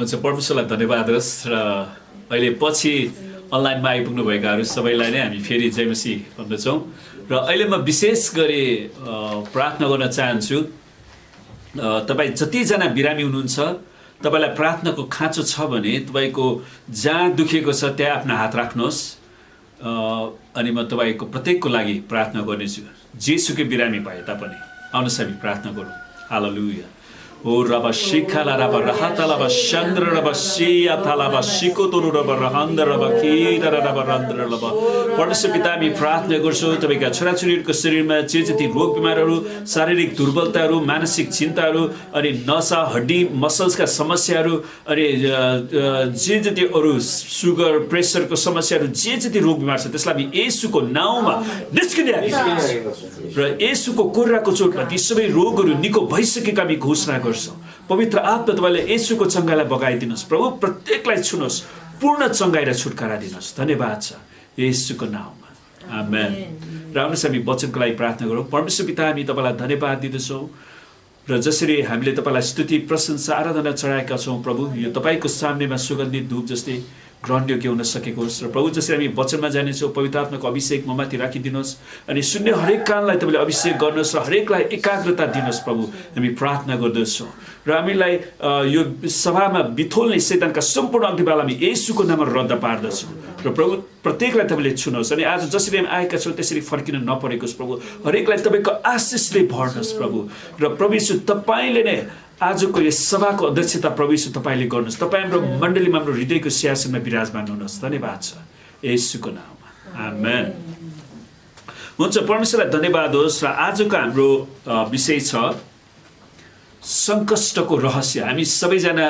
हुन्छ परमेश्वरलाई धन्यवाद होस् र अहिले पछि अनलाइनमा आइपुग्नु भएकाहरू सबैलाई नै हामी फेरि जय मसीह भन्दछौँ र अहिले म विशेष गरी प्रार्थना गर्न चाहन्छु तपाईँ जतिजना बिरामी हुनुहुन्छ तपाईँलाई प्रार्थनाको खाँचो छ भने तपाईँको जहाँ दुखेको छ त्यहाँ आफ्नो हात राख्नुहोस् अनि म तपाईँको प्रत्येकको लागि प्रार्थना गर्नेछु जेसुकै बिरामी भए तापनि आउनुहोस् हामी प्रार्थना गरौँ हालेलुया ओ रब शिखाला रब रहता रब चन्द्र रब सिया थाला रब सिकोतोरु रब रहन्द रब खीर रब रन्द्र रब परमेश्वर पिता हामी प्रार्थना गर्छौँ तपाईँका छोराछोरीहरूको शरीरमा जे जति रोग बिमारहरू शारीरिक दुर्बलताहरू मानसिक चिन्ताहरू अनि नसा हड्डी मसल्सका समस्याहरू अनि जे जति अरू सुगर प्रेसरको समस्याहरू जे जति रोग बिमार छ त्यसलाई हामी येशूको नाउँमा निस्किने र येशूको कोर्राको चोटमा ती सबै रोगहरू निको भइसकेका हामी घोषणा गर्छौँ पवित्र आत्मा तपाईँले येशूको चङ्गालाई बगाइदिनुहोस् प्रभु प्रत्येकलाई छुनुहोस् पूर्ण चङ्गाई र छुटकारा दिनुहोस् धन्यवाद छ येशूको नाउँमा आमेन र आउनुहोस् हामी वचनको लागि प्रार्थना गरौँ परमेश्वर पिता हामी तपाईँलाई धन्यवाद दिँदछौँ र जसरी हामीले तपाईँलाई स्तुति प्रशंसा आराधना चढाएका छौँ प्रभु यो तपाईँको सामनेमा सुगन्धित धूप जस्तै ग्रहण योग्य हुन सकेको होस् र प्रभु जसरी हामी वचनमा जानेछौँ पवित्र आत्माको अभिषेक ममाथि राखिदिनुहोस् अनि सुन्ने हरेक कानलाई तपाईँले अभिषेक गर्नुहोस् र हरेकलाई एकाग्रता दिनुहोस् प्रभु हामी प्रार्थना गर्दछौँ र हामीलाई यो सभामा बिथोल्ने शैतानका सम्पूर्ण अग्निबाल हामी येशूको नाममा रद्द पार्दछौँ र प्रभु प्रत्येकलाई तपाईँले छुनुहोस् अनि आज जसरी हामी आएका छौँ त्यसरी फर्किन नपरेकोस् प्रभु हरेकलाई तपाईँको आशिषले भर्नुहोस् प्रभु र प्रभु यीशु तपाईँले नै आजको यस सभाको अध्यक्षता प्रभु यीशु तपाईँले गर्नुहोस् तपाईँ हाम्रो मण्डलीमा हाम्रो हृदयको सिंहासनमा विराजमान हुनुहोस् धन्यवाद छ येशूको नाममा आमेन हुन्छ परमेश्वरलाई धन्यवाद होस् र आजको हाम्रो विषय छ सङ्कष्टको रहस्य हामी सबैजना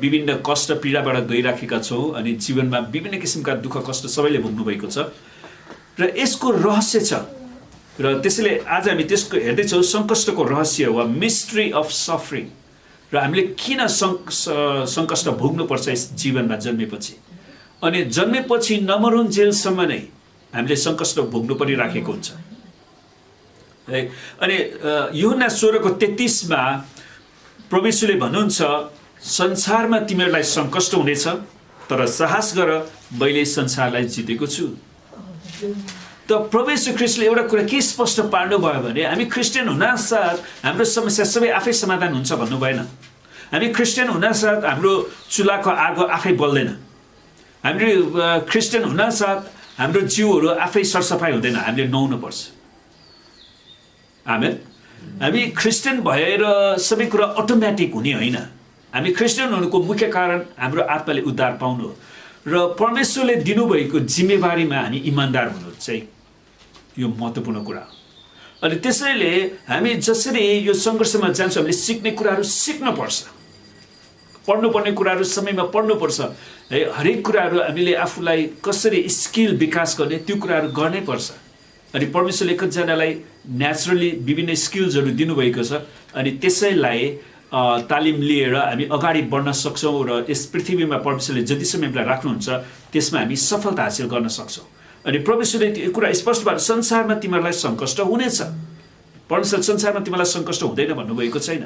विभिन्न कष्ट पीडाबाट गइराखेका छौँ अनि जीवनमा विभिन्न किसिमका दुःख कष्ट सबैले भोग्नु भएको छ र यसको रहस्य छ र त्यसैले आज हामी त्यसको हेर्दैछौँ सङ्कष्टको रहस्य वा मिस्ट्री अफ सफरिङ र हामीले किन सङ्कष्ट भोग्नुपर्छ यस जीवनमा जन्मेपछि अनि जन्मेपछि नमरुन्जेलसम्म नै हामीले सङ्कष्ट भोग्नु परिराखेको हुन्छ है अनि यूहन्ना 16:33 प्रभु यीशुले भन्नुहुन्छ संसारमा तिमीहरूलाई सङ्कष्ट हुनेछ तर साहस गर मैले संसारलाई जितेको छु त प्रभु यीशु ख्रीष्टले एउटा कुरा के स्पष्ट पार्नु भयो भने हामी क्रिस्चियन हुनासाथ हाम्रो समस्या सबै आफै समाधान हुन्छ भन्नु भएन हामी क्रिस्चियन हुनासाथ हाम्रो चुलाको आगो आफै बल्दैन हाम्रो क्रिस्चियन हुनासाथ हाम्रो जिउहरू आफै सरसफाइ हुँदैन हामीले नुहाउनु पर्छ आमेन हामी क्रिस्चियन भएर सबै कुरा अटोमेटिक हुने होइन हामी क्रिस्चियन हुनुको मुख्य कारण हाम्रो आत्माले उद्धार पाउनु हो र परमेश्वरले दिनुभएको जिम्मेवारीमा हामी इमान्दार हुनु चाहिँ यो महत्त्वपूर्ण कुरा हो अनि त्यसैले हामी जसरी यो सङ्घर्षमा जान्छौँ हामीले सिक्ने कुराहरू सिक्नुपर्छ पढ्नुपर्ने कुराहरू समयमा पढ्नुपर्छ है हरेक कुराहरू हामीले आफूलाई कसरी स्किल विकास गर्ने त्यो कुराहरू गर्नै पर्छ अनि परमेश्वरले एकजनालाई नेचुरली विभिन्न स्किल्सहरू दिनुभएको छ अनि त्यसैलाई तालिम लिएर हामी अगाडि बढ्न सक्छौँ र यस पृथ्वीमा परमेश्वरले जति समय हामीलाई राख्नुहुन्छ त्यसमा हामी सफलता हासिल गर्न सक्छौँ अनि परमेश्वरले त्यो कुरा स्पष्ट भएर संसारमा तिमीहरूलाई सङ्कष्ट हुनेछ परमेश्वर संसारमा तिमीलाई सङ्कष्ट हुँदैन भन्नुभएको छैन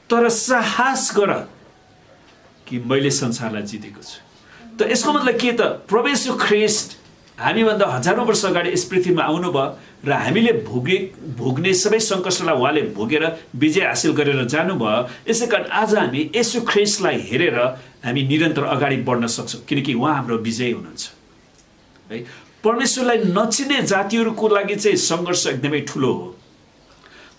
तर साहस गर कि मैले संसारलाई जितेको छु त यसको मतलब के त प्रभु यीशु ख्रीष्ट हामीभन्दा हजारौँ वर्ष अगाडि यस पृथ्वीमा आउनुभयो र हामीले भोग्ने सबै सङ्कष्टलाई उहाँले भोगेर विजय हासिल गरेर जानुभयो यसै कारण आज हामी येशू ख्रीष्टलाई हेरेर हामी निरन्तर अगाडि बढ्न सक्छौँ किनकि उहाँ हाम्रो विजय हुनुहुन्छ है परमेश्वरलाई नचिन्ने जातिहरूको लागि चाहिँ सङ्घर्ष एकदमै ठुलो हो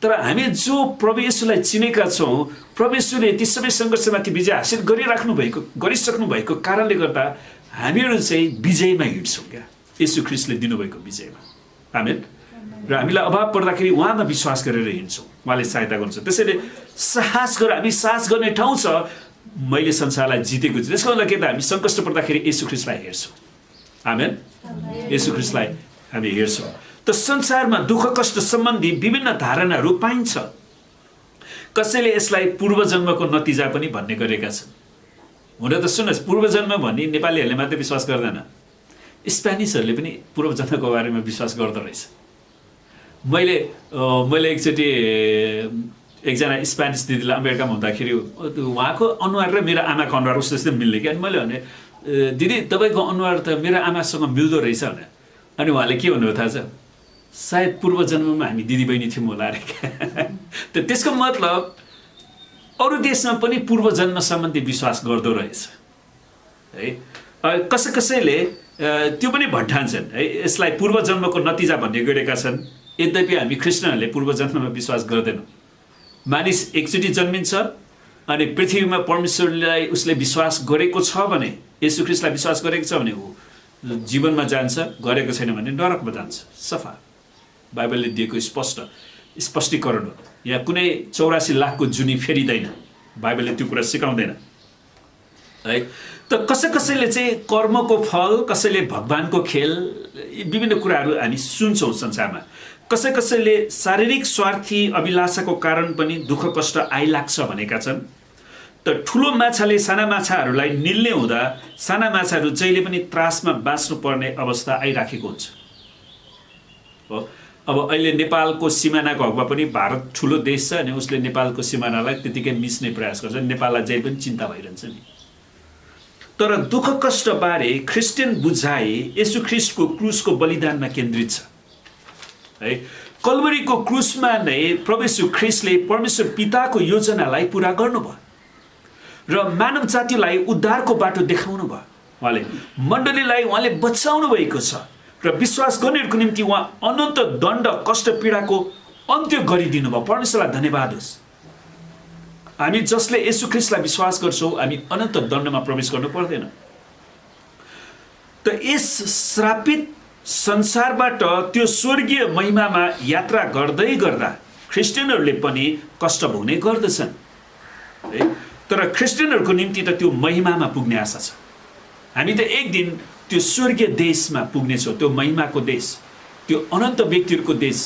तर हामी जो प्रभु येशूलाई चिनेका छौँ प्रभु येशूले ती सबै सङ्घर्षमाथि विजय हासिल गरिसक्नु भएको कारणले गर्दा हामीहरू चाहिँ विजयमा हिँड्छौँ क्या येशू ख्रीष्टले दिनुभएको विजयमा आमेन र हामीलाई अभाव पर्दाखेरि उहाँमा विश्वास गरेर हिँड्छौँ उहाँले सहायता गर्नुहुन्छ त्यसैले साहस गरेर हामी साहस गर्ने ठाउँ छ मैले संसारलाई जितेको छु त्यसको मतलब के त हामी सङ्कष्ट पर्दाखेरि येशू ख्रीष्टलाई हेर्छौँ आमेन येशू ख्रीष्टलाई हामी हेर्छौँ त संसारमा दुःख कष्ट सम्बन्धी विभिन्न धारणाहरू पाइन्छ कसैले यसलाई पूर्वजन्मको नतिजा पनि भन्ने गरेका छन् हुन त सुन्नुहोस् पूर्वजन्म भन्ने नेपालीहरूले मात्रै विश्वास गर्दैन स्पेनिसहरूले पनि पूर्वजन्मको बारेमा विश्वास गर्दो रहेछ मैले एकचोटि एकजना स्पेनिस दिदीलाई अमेरिकामा हुँदाखेरि उहाँको अनुहार र मेरो आमाको अनुहार उस्तो जस्तै मिल्ने कि अनि मैले भने दिदी तपाईँको अनुहार त मेरो आमासँग मिल्दो रहेछ भने अनि उहाँले के भन्नुभयो थाहा छ सायद पूर्व जन्ममा हामी दिदीबहिनी थियौँ होला अरे त त्यसको मतलब अरू देशमा पनि पूर्व जन्म सम्बन्धी विश्वास गर्दो रहेछ है कसैले त्यो पनि भट्टान्छन् है यसलाई पूर्व जन्मको नतिजा भन्ने गरेका छन् यद्यपि हामी क्रिस्चियनहरूले पूर्व जन्ममा विश्वास गर्दैनौँ मानिस एकचोटि जन्मिन्छ अनि पृथ्वीमा परमेश्वरलाई उसले विश्वास गरेको छ भने येशू ख्रीष्टलाई विश्वास गरेको छ भने ऊ जीवनमा जान्छ गरेको छैन भने नरकमा जान्छ सफा बाइबलले दिएको स्पष्टीकरण हो यहाँ कुनै 84 लाखको जुनी फेरिँदैन बाइबलले त्यो कुरा सिकाउँदैन है त कसैले चाहिँ कर्मको फल कसैले भगवानको खेल विभिन्न कुराहरू हामी सुन्छौँ संसारमा कसैले शारीरिक स्वार्थी अभिलाषाको कारण पनि दुःख कष्ट आइलाग्छ भनेका छन् त ठुलो माछाले साना माछाहरूलाई निल्ने हुँदा साना माछाहरू जहिले पनि त्रासमा बाँच्नु पर्ने अवस्था आइराखेको हुन्छ हो अब अहिले नेपालको सिमानाको हकमा पनि भारत ठुलो देश छ अनि उसले नेपालको सिमानालाई त्यतिकै मिच्ने प्रयास गर्छ नेपाललाई जहिले पनि चिन्ता भइरहन्छ नि तर दुःख कष्ट बारे क्रिस्चियन बुझाइ येशू ख्रीष्टको क्रुसको बलिदानमा केन्द्रित छ है कल्वरीको क्रुसमा नै प्रभु येशू ख्रीष्टले परमेश्वर पिताको योजनालाई पूरा गर्नुभयो र मानव जातिलाई उद्धारको बाटो देखाउनु भयो उहाँले मण्डलीलाई उहाँले बचाउनु भएको छ र विश्वास गर्नेहरूको निम्ति उहाँ अनन्त दण्ड कष्ट पीडाको अन्त्य गरिदिनु भयो परमेश्वरलाई धन्यवाद होस् हामी जसले येशू ख्रीष्टलाई विश्वास गर्छौँ हामी अनन्त दण्डमा प्रवेश गर्नु पर्दैन त यस श्रापित संसारबाट त्यो स्वर्गीय महिमामा यात्रा गर्दै गर्दा क्रिस्चियनहरूले पनि कष्ट भोग्ने गर्दछन् है तर क्रिस्चियनहरूको निम्ति त त्यो महिमामा पुग्ने आशा छ हामी त एक दिन त्यो स्वर्गीय देशमा पुग्नेछौँ त्यो महिमाको देश त्यो अनन्त व्यक्तिहरूको देश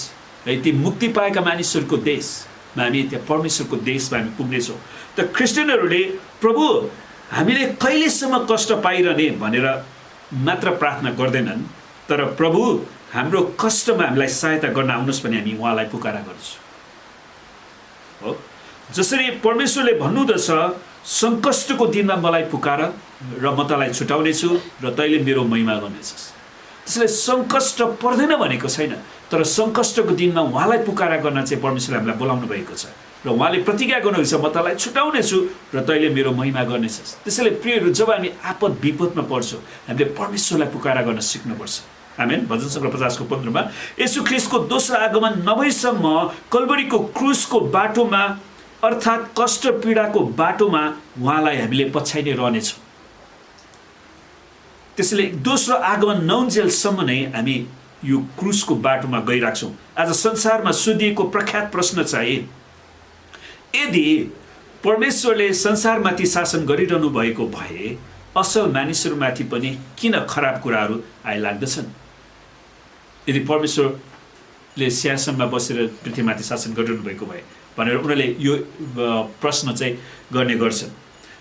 है ती मुक्ति पाएका मानिसहरूको देशमा हामी त्यहाँ परमेश्वरको देशमा हामी पुग्नेछौँ त क्रिस्चियनहरूले प्रभु हामीले कहिलेसम्म कष्ट पाइरहने भनेर मात्र प्रार्थना गर्दैनन् तर प्रभु हाम्रो कष्टमा हामीलाई सहायता गर्न आउनुहोस् भने हामी उहाँलाई पुकारा गर्छौँ हो जसरी परमेश्वरले भन्नुहुँदछ सङ्कष्टको दिनमा मलाई पुकार र म तँलाई छुटाउनेछु र तैँले मेरो महिमा गर्नेछस् त्यसले सङ्कष्ट पर्दैन भनेको छैन तर सङ्कष्टको दिनमा उहाँलाई पुकारा गर्न चाहिँ परमेश्वरले हामीलाई बोलाउनु भएको छ र उहाँले प्रतिज्ञा गर्नुहुन्छ म तँलाई छुटाउनेछु र तैँले मेरो महिमा गर्नेछस् त्यसैले प्रियहरू जब हामी आपद विपदमा पर्छौँ हामीले परमेश्वरलाई पुकारा गर्न सिक्नुपर्छ आमेन भजन सङ्ग्रह 50 को 15 मा येशू ख्रीष्टको दोस्रो आगमन नभएसम्म कल्वरीको क्रुसको बाटोमा अर्थात् कष्ट पीडाको बाटोमा उहाँलाई हामीले पछ्याइ नै रहनेछौँ त्यसैले दोस्रो आगमन नउन्जेलसम्म नै हामी यो क्रुसको बाटोमा गइराख्छौँ आज संसारमा सोधिएको प्रख्यात प्रश्न चाहिँ यदि परमेश्वरले संसारमाथि शासन गरिरहनु भएको भए असल मानिसहरूमाथि पनि किन खराब कुराहरू आइलाग्दछन् यदि परमेश्वरले सिंहासनमा बसेर पृथ्वीमाथि शासन गरिरहनु भएको भए भनेर उनीहरूले यो प्रश्न चाहिँ गर्ने गर्छन्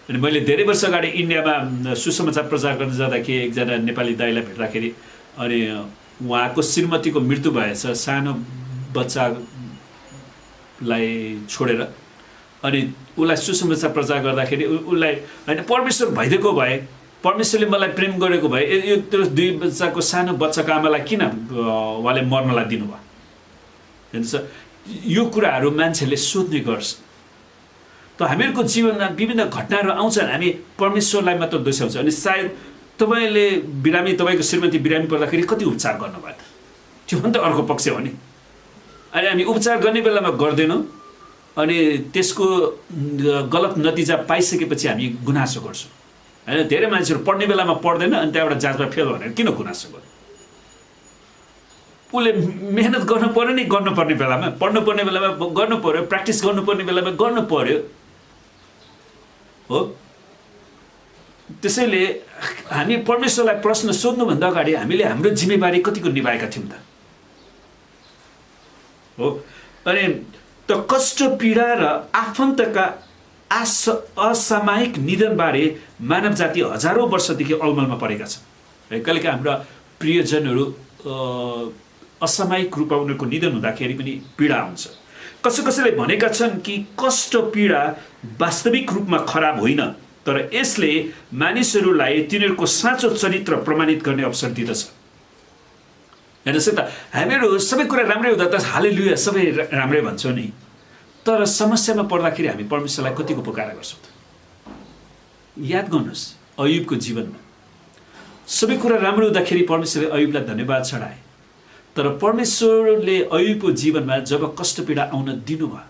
अनि मैले धेरै वर्ष अगाडि इन्डियामा सुसमाचार प्रचार गर्न जाँदाखेरि एकजना नेपाली दाइलाई भेट्दाखेरि अनि उहाँको श्रीमतीको मृत्यु भएछ सानो बच्चालाई छोडेर अनि उसलाई सुसमाचार प्रचार गर्दाखेरि उसलाई होइन परमेश्वर भइदिएको भए परमेश्वरले मलाई प्रेम गरेको भए यो त्यो 2 बच्चाको सानो बच्चाको आमालाई किन उहाँले मर्नलाई दिनुभयो हेर्नुहोस् यो कुराहरू मान्छेले सोध्ने गर्छ त हामीहरूको जीवनमा विभिन्न घटनाहरू आउँछन् हामी परमेश्वरलाई मात्र दोषाउँछ अनि सायद तपाईँले बिरामी तपाईँको श्रीमती बिरामी पर्दाखेरि कति उपचार गर्नुभयो त त्यो पनि त अर्को पक्ष हो नि अनि हामी उपचार गर्ने बेलामा गर्दैनौँ अनि त्यसको गलत नतिजा पाइसकेपछि हामी गुनासो गर्छौँ होइन धेरै मान्छेहरू पढ्ने बेलामा पढ्दैन अनि त्यहाँबाट जाँचमा फेल भनेर किन गुनासो गर्छ उसले मेहनत गर्नु पर्यो नि गर्नुपर्ने बेलामा पढ्नुपर्ने बेलामा गर्नु पर्यो प्र्याक्टिस गर्नुपर्ने बेलामा गर्नु पर्यो हो त्यसैले हामी परमेश्वरलाई प्रश्न सोध्नुभन्दा अगाडि हामीले हाम्रो जिम्मेवारी कतिको निभाएका थियौँ त हो अनि त कष्ट पीडा र आफन्तका असामयिक निधनबारे मानव जाति हजारौँ वर्षदेखि अलमलमा परेका छन् है कहिलेका हाम्रा प्रियजनहरू असामयिक रूपमा उनीहरूको निधन हुँदाखेरि पनि पीडा हुन्छ कसैले भनेका छन् कि कष्ट पीडा वास्तविक रूपमा खराब होइन, तर यसले मानिसहरूलाई तिनीहरूको साँचो चरित्र प्रमाणित गर्ने अवसर दिँदछ। हेर्नुहोस् त, हामीहरू सबै कुरा राम्रै हुँदा त हालेलुया सबै राम्रै भन्छौँ नि, तर समस्यामा पर्दाखेरि हामी परमेश्वरलाई कतिको पुकारा गर्छौँ त? याद गर्नुहोस्, अयुबको जीवनमा सबै कुरा राम्रो हुँदाखेरि परमेश्वरले अयुबलाई धन्यवाद चढाए, तर परमेश्वरले अयुबको जीवनमा जब कष्ट पीडा आउन दिनुभयो,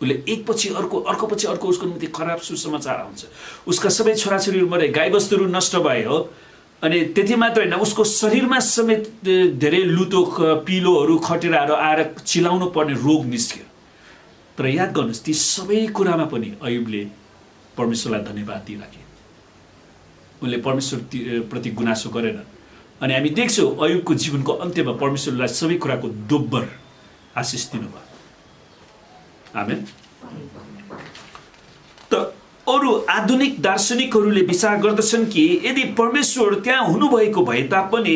उसले एकपछि अर्को अर्कोपछि अर्को उसको निम्ति खराब सुसमाचार आउँछ। उसका सबै छोराछोरीहरू मरे, गाईबस्तुहरू नष्ट भए हो, अनि त्यति मात्र होइन, उसको शरीरमा समेत धेरै लुतो पिलोहरू खटेराहरू आएर चिलाउनु पर्ने रोग निस्क्यो। तर याद गर्नुहोस्, ती सबै कुरामा पनि अयुबले परमेश्वरलाई धन्यवाद दिइराखे। उनले परमेश्वर प्रति गुनासो गरेन। अनि हामी देख्छौँ अयुबको जीवनको अन्त्यमा परमेश्वरलाई सबै कुराको दोब्बर आशिष दिनुभयो। आमेन। त अरू आधुनिक दार्शनिकहरूले विचार गर्दछन् कि यदि परमेश्वर त्यहाँ हुनुभएको भए तापनि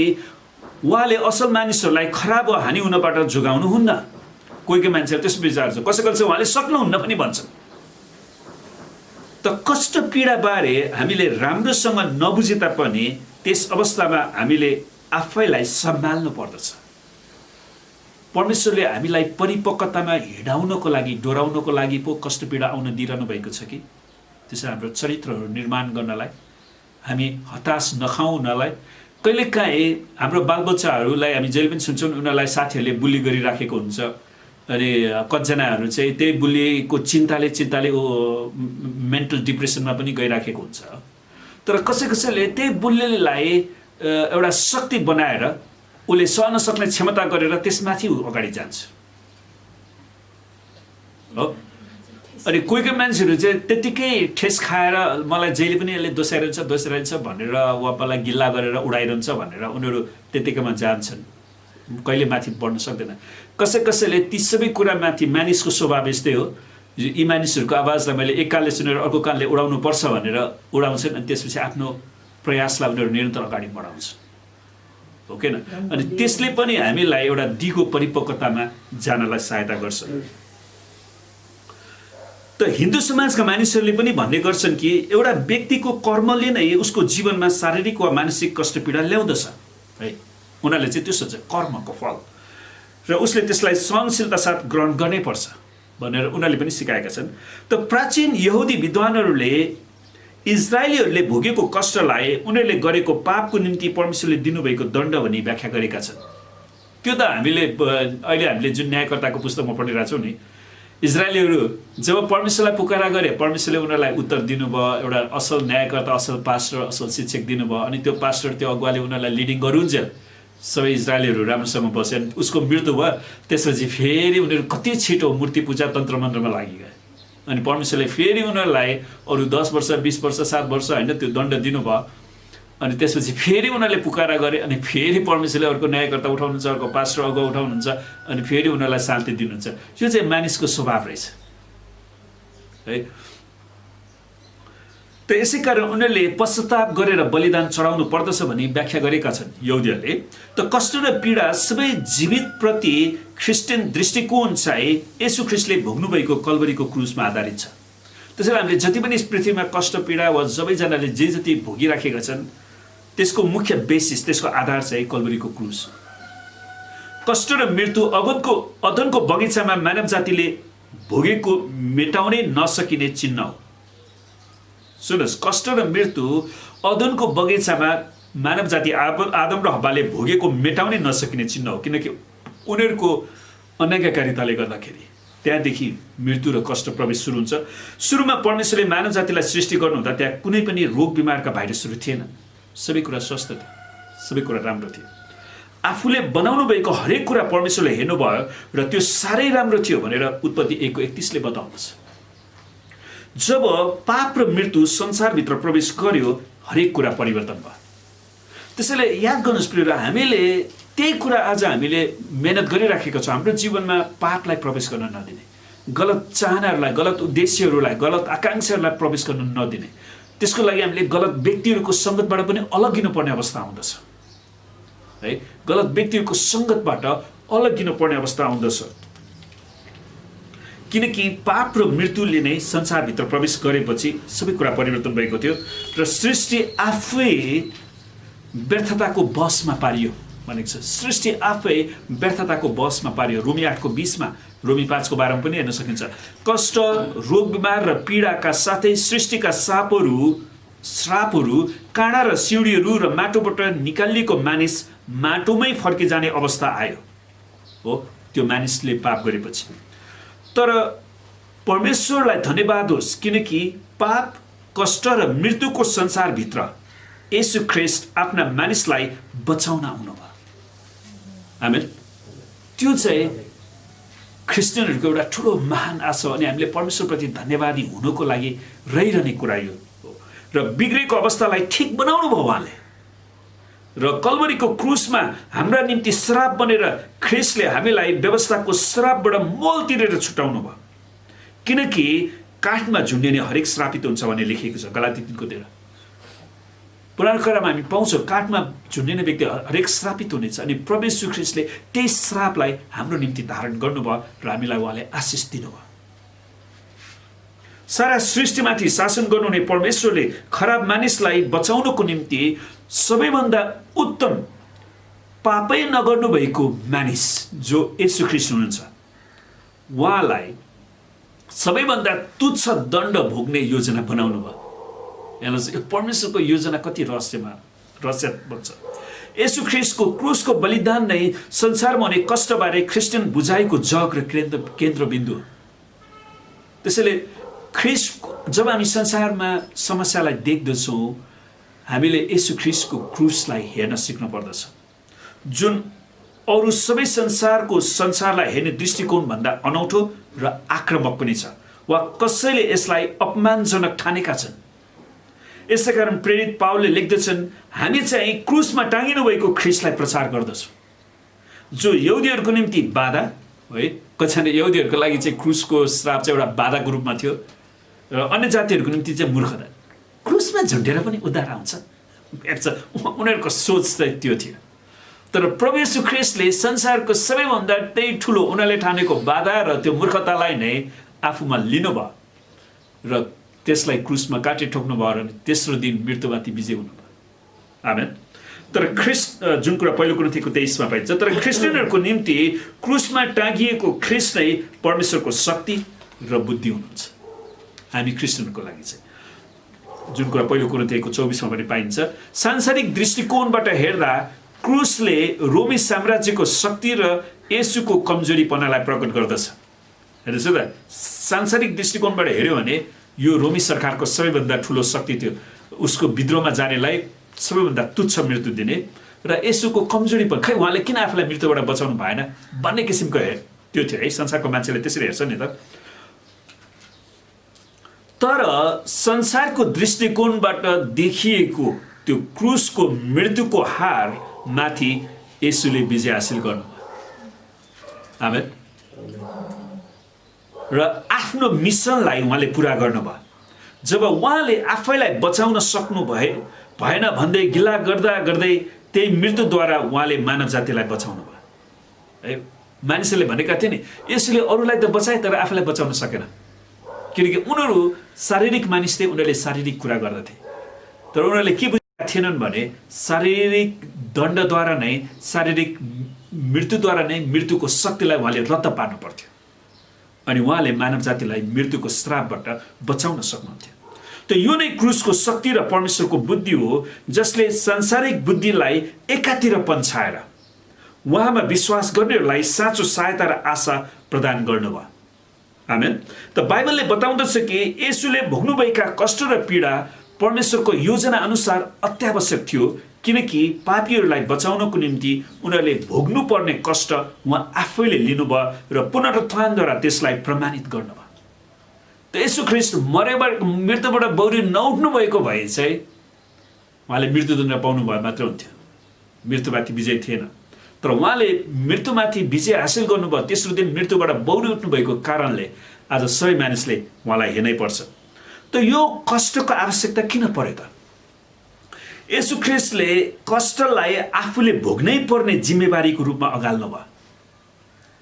उहाँले असल मानिसहरूलाई खराब वा हानि हुनबाट जोगाउनुहुन्न। कोही मान्छेहरू त्यस्तो विचार छ, कसैले चाहिँ उहाँले सक्नुहुन्न पनि भन्छन्। त कष्ट पीडा बारे हामीले राम्रोसँग नबुझे तापनि त्यस अवस्थामा हामीले आफैलाई सम्हाल्नु पर्दछ। परमेश्वरले हामीलाई परिपक्वतामा हिँडाउनको लागि, डोराउनको लागि पो कष्ट पीडा आउन दिइरहनु भएको छ कि? त्यसै हाम्रो चरित्रहरू निर्माण गर्नलाई, हामी हताश नखाउनलाई। कहिलेकाहीँ हाम्रो बालबच्चाहरूलाई हामी जहिले पनि सुन्छौँ, उनीहरूलाई साथीहरूले बुली गरिराखेको हुन्छ, अनि कतिजनाहरू चाहिँ त्यही बुलीको चिन्ताले मेन्टल डिप्रेसनमा पनि गइराखेको हुन्छ। तर कसैले त्यही बुलीलाई एउटा शक्ति बनाएर उसले सहन सक्ने क्षमता गरेर त्यसमाथि अगाडि जान्छ हो। अनि कोही मान्छेहरू चाहिँ त्यतिकै ठेस खाएर मलाई जहिले पनि यसले दोस्याइरहन्छ भनेर वापालाई गिल्ला गरेर उडाइरहन्छ भनेर उनीहरू त्यतिकैमा जान्छन्, कहिले माथि बढ्न सक्दैन। कसैले ती सबै कुरामाथि, मानिसको स्वभाव यस्तै हो, यी मानिसहरूको आवाजलाई मैले एक कानले सुनेर अर्को कानले उडाउनु पर्छ भनेर उडाउँछन्, अनि त्यसपछि आफ्नो प्रयासलाई उनीहरू निरन्तर अगाडि बढाउँछन्, हो कि न? अनि त्यसले पनि हामीलाई एउटा दिगो परिपक्वतामा जानलाई सहायता गर्छ। त हिन्दू समाजका मानिसहरूले पनि भन्ने गर्छन् कि एउटा व्यक्तिको कर्मले नै उसको जीवनमा शारीरिक वा मानसिक कष्ट पीडा ल्याउँदछ है। उनीहरूले चाहिँ त्यो सोच्छ कर्मको फल, र उसले त्यसलाई सहनशीलता साथ ग्रहण गर्नै पर्छ भनेर उनीहरूले पनि सिकाएका छन्। त प्राचीन यहुदी विद्वानहरूले इजरायलीहरूले भोगेको कष्टलाई उनीहरूले गरेको पापको निम्ति परमेश्वरले दिनुभएको दण्ड भनी व्याख्या गरेका छन्। त्यो त हामीले जुन न्यायकर्ताको पुस्तकमा पढिरहेको छौँ नि, इजरायलीहरू जब परमेश्वरलाई पुकारा गरे, परमेश्वरले उनीहरूलाई उत्तर दिनुभयो, एउटा असल न्यायकर्ता, असल पास्टर, असल शिक्षक दिनुभयो, अनि त्यो पास्टर, त्यो अगुवाले उनीहरूलाई लिडिङ गरुन्जेल सबै इजरायलीहरू राम्रोसँग बसे। उसको मृत्यु भयो, त्यसपछि फेरि उनीहरू कति छिटो मूर्ति पूजा तन्त्र मन्त्रमा लागिगए। अनि परमेश्वरले फेरि उनीहरूलाई अरू 10 वर्ष 20 वर्ष 7 वर्ष होइन त्यो दण्ड दिनुभयो। अनि त्यसपछि फेरि उनीहरूले पुकारा गरे, अनि फेरि परमेश्वरले अर्को न्यायकर्ता उठाउनुहुन्छ, अर्को पास्टर अगुवा उठाउनुहुन्छ, अनि फेरि उनीहरूलाई शान्ति दिनुहुन्छ। यो चाहिँ मानिसको स्वभाव रहेछ है। त यसै कारण उनीहरूले पश्चाताप गरेर बलिदान चढाउनु पर्दछ भनी व्याख्या गरेका छन् यहुदीहरूले। त कष्ट र पीडा सबै जीवित प्रति ख्रिस्टियन दृष्टिकोण चाहिँ येशू ख्रिस्टले भोग्नुभएको कल्वरीको क्रुसमा आधारित छ। त्यसैले हामीले जति पनि पृथ्वीमा कष्ट पीडा वा सबैजनाले जे जति भोगिराखेका छन् त्यसको मुख्य बेसिस, त्यसको आधार चाहिँ कल्वरीको क्रुस। कष्ट र मृत्यु अदनको बगैँचामा मानव जातिले भोगेको मेटाउनै नसकिने चिन्ह हो। सुन्नुहोस्, कष्ट र मृत्यु अदनको बगैँचामा मानव जाति आदम र हव्वाले भोगेको मेटाउनै नसकिने चिन्ह हो, किनकि उनीहरूको अनाज्ञाकारिताले गर्दाखेरि त्यहाँदेखि मृत्यु र कष्ट प्रवेश सुरु हुन्छ। सुरुमा परमेश्वरले मानव जातिलाई सृष्टि गर्नुहुँदा त्यहाँ कुनै पनि रोग बिमारका भाइरसहरू थिएन। सबै कुरा स्वस्थ थियो, सबै कुरा राम्रो थियो। आफूले बनाउनु भएको हरेक कुरा परमेश्वरले हेर्नुभयो र त्यो साह्रै राम्रो थियो भनेर उत्पत्ति 1:31ले बताउँछ। जब पाप र मृत्यु संसारभित्र प्रवेश गर्यो, हरेक कुरा परिवर्तन भयो। त्यसैले याद गर्नुहोस् प्रिय, हामीले त्यही कुरा आज हामीले मेहनत गरिराखेका छौँ, हाम्रो जीवनमा पापलाई प्रवेश गर्न नदिने, गलत चाहनाहरूलाई, गलत उद्देश्यहरूलाई, गलत आकाङ्क्षाहरूलाई प्रवेश गर्न नदिने। त्यसको लागि हामीले गलत व्यक्तिहरूको सङ्गतबाट पनि अलगिनु पर्ने अवस्था आउँदछ है। गलत व्यक्तिहरूको सङ्गतबाट अलगिनु पर्ने अवस्था आउँदछ। किनकि पाप र मृत्युले नै संसारभित्र प्रवेश गरेपछि सबै कुरा परिवर्तन भएको थियो र सृष्टि आफै व्यर्थताको बसमा पारियो भनेको छ। सृष्टि आफै व्यर्थताको बसमा पारियो। रोमी 8:20 रोमी 5:12 पनि हेर्न सकिन्छ। कष्ट, रोग बिमार र पीडाका साथै सृष्टिका श्रापहरू, काँडा र सिउँडीहरू र माटोबाट निकालिएको मानिस माटोमै फर्किजाने अवस्था आयो हो त्यो मानिसले पाप गरेपछि। तर परमेश्वरलाई धन्यवाद होस् किनकि पाप, कष्ट र मृत्युको संसारभित्र येशू ख्रीष्ट आफ्ना मानिसलाई बचाउन आउनुभयो। आमेन। त्यो चाहिँ ख्रिस्टियनहरूको एउटा ठुलो महान आशा अनि हामीले परमेश्वरप्रति धन्यवादी हुनको लागि रहिरहने कुरा यो र बिग्रेको अवस्थालाई ठिक बनाउनु भयो उहाँले र कल्वरीको क्रुसमा हाम्रा निम्ति श्राप बनेर ख्रिस्टले हामीलाई व्यवस्थाको श्रापबाट मोल तिरेर छुटाउनु भयो। किनकि काठमा झुन्डिने हरेक श्रापित हुन्छ भन्ने लेखिएको छ गलाती 3:13। पुरानो करारमा हामी पाउँछौँ काठमा झुन्डिने व्यक्ति हरेक श्रापित हुनेछ अनि प्रभु येशू ख्रीष्टले त्यही श्रापलाई हाम्रो निम्ति धारण गर्नुभयो र हामीलाई उहाँले आशिष दिनुभयो। सारा सृष्टिमाथि शासन गर्नुहुने परमेश्वरले खराब मानिसलाई बचाउनको निम्ति सबैभन्दा उत्तम पापै नगर्नु भएको मानिस जो येशू ख्रीष्ट हुनुहुन्छ उहाँलाई सबैभन्दा तुच्छ दण्ड भोग्ने योजना बनाउनु भयो। हेर्नुहोस् यो परमेश्वरको योजना कति रहस्यात्मक छ। येशू ख्रीष्टको क्रुसको बलिदान नै संसारमा हुने कष्टबारे ख्रिस्टियन बुझाइको जग र केन्द्रबिन्दु हो। त्यसैले ख्रीष्ट जब हामी संसारमा समस्यालाई देख्दछौँ हामीले येशू ख्रीष्टको क्रुसलाई हेर्न सिक्नु पर्दछ जुन अरू सबै संसारलाई हेर्ने दृष्टिकोणभन्दा अनौठो र आक्रामक पनि छ वा कसैले यसलाई अपमानजनक ठानेका छन्। यसै कारण प्रेरित पावलले लेख्दछन् हामी चाहिँ क्रुसमा टाँगिनु भएको ख्रीष्टलाई प्रचार गर्दछौँ जो यहुदीहरूको निम्ति बाधा है। कतिजना यहुदीहरूको लागि चाहिँ क्रुसको श्राप चाहिँ एउटा बाधाको रूपमा थियो र अन्य जातिहरूको निम्ति चाहिँ मूर्खता। क्रुसमा झुन्डेर पनि उद्धार आउँछ उनीहरूको सोच चाहिँ त्यो थियो। तर प्रभु येशू ख्रीष्टले संसारको सबैभन्दा त्यही ठुलो उनीहरूले ठानेको बाधा र त्यो मूर्खतालाई नै आफूमा लिनुभयो र त्यसलाई क्रुसमा काटे ठोक्नु भयो र तेस्रो दिन मृत्युमाथि विजय हुनुभयो। आमेन। तर ख्रीष्ट जुन कुरा पहिलो कुरिन्थीको 23 पाइन्छ तर ख्रिस्टियनहरूको निम्ति क्रुसमा टाँगिएको ख्रीष्ट नै परमेश्वरको शक्ति र बुद्धि हुनुहुन्छ। हामी ख्रिस्टियनहरूको लागि चाहिँ जुन कुरा पहिलो कुरिन्थीको 24 पनि पाइन्छ सांसारिक दृष्टिकोणबाट हेर्दा क्रुसले रोमी साम्राज्यको शक्ति र येशूको कमजोरीपनालाई प्रकट गर्दछ। हेर्नुहोस् त सांसारिक दृष्टिकोणबाट हेर्यो भने यो रोमी सरकारको सबैभन्दा ठुलो शक्ति थियो उसको विद्रोहमा जानेलाई सबैभन्दा तुच्छ मृत्यु दिने र येशूको कमजोरीपन खै उहाँले किन आफूलाई मृत्युबाट बचाउनु भएन भन्ने किसिमको त्यो थियो है। संसारको मान्छेले त्यसरी हेर्छ नि त। तर संसारको दृष्टिकोणबाट देखिएको त्यो क्रुसको मृत्युको हार माथि येशूले विजय हासिल गर्नुभयो। आमेन। र आफ्नो मिसनलाई उहाँले पुरा गर्नुभयो। जब उहाँले आफैलाई बचाउन सक्नु भएन भन्दै गिला गर्दा गर्दै त्यही मृत्युद्वारा उहाँले मानव जातिलाई बचाउनु भयो है। मानिसहरूले भनेका थिए नि यसले अरूलाई त बचाए तर आफैलाई बचाउन सकेन किनकि उनीहरू शारीरिक मानिस थिए उनीहरूले शारीरिक कुरा गर्दथे तर उनीहरूले के बुझेका थिएनन् भने शारीरिक दण्डद्वारा नै शारीरिक मृत्युद्वारा नै मृत्युको शक्तिलाई उहाँले रद्द पार्नु पर्थ्यो अनि उहाँले मानव जातिलाई मृत्युको श्रापबाट बचाउन सक्नुहुन्थ्यो। त यो नै क्रुसको शक्ति र परमेश्वरको बुद्धि हो जसले सांसारिक बुद्धिलाई एकातिर पन्छाएर उहाँमा विश्वास गर्नेहरूलाई साँचो सहायता र आशा प्रदान गर्नुभयो। आमेन। त बाइबलले बताउँदछ कि येशूले भोग्नुभएका कष्ट र पीडा परमेश्वरको योजना अनुसार अत्यावश्यक थियो किनकि पापीहरूलाई बचाउनको निम्ति उनीहरूले भोग्नुपर्ने कष्ट उहाँ आफैले लिनुभयो र पुनरुत्थानद्वारा त्यसलाई प्रमाणित गर्नुभयो। त येशू ख्रीष्ट मृत्युबाट बौरी नउठ्नु भएको भए चाहिँ उहाँले मृत्युदण्ड पाउनु भयो मात्र हुन्थ्यो मृत्युमाथि विजय थिएन। तर उहाँले मृत्युमाथि विजय हासिल गर्नुभयो तेस्रो दिन मृत्युबाट बौरी उठ्नु भएको कारणले आज सबै मानिसले उहाँलाई हेर्नै पर्छ। त यो कष्टको आवश्यकता किन पर्यो त? येशू ख्रीष्टले कष्टलाई आफूले भोग्नै पर्ने जिम्मेवारीको रूपमा अगाल्नु भयो।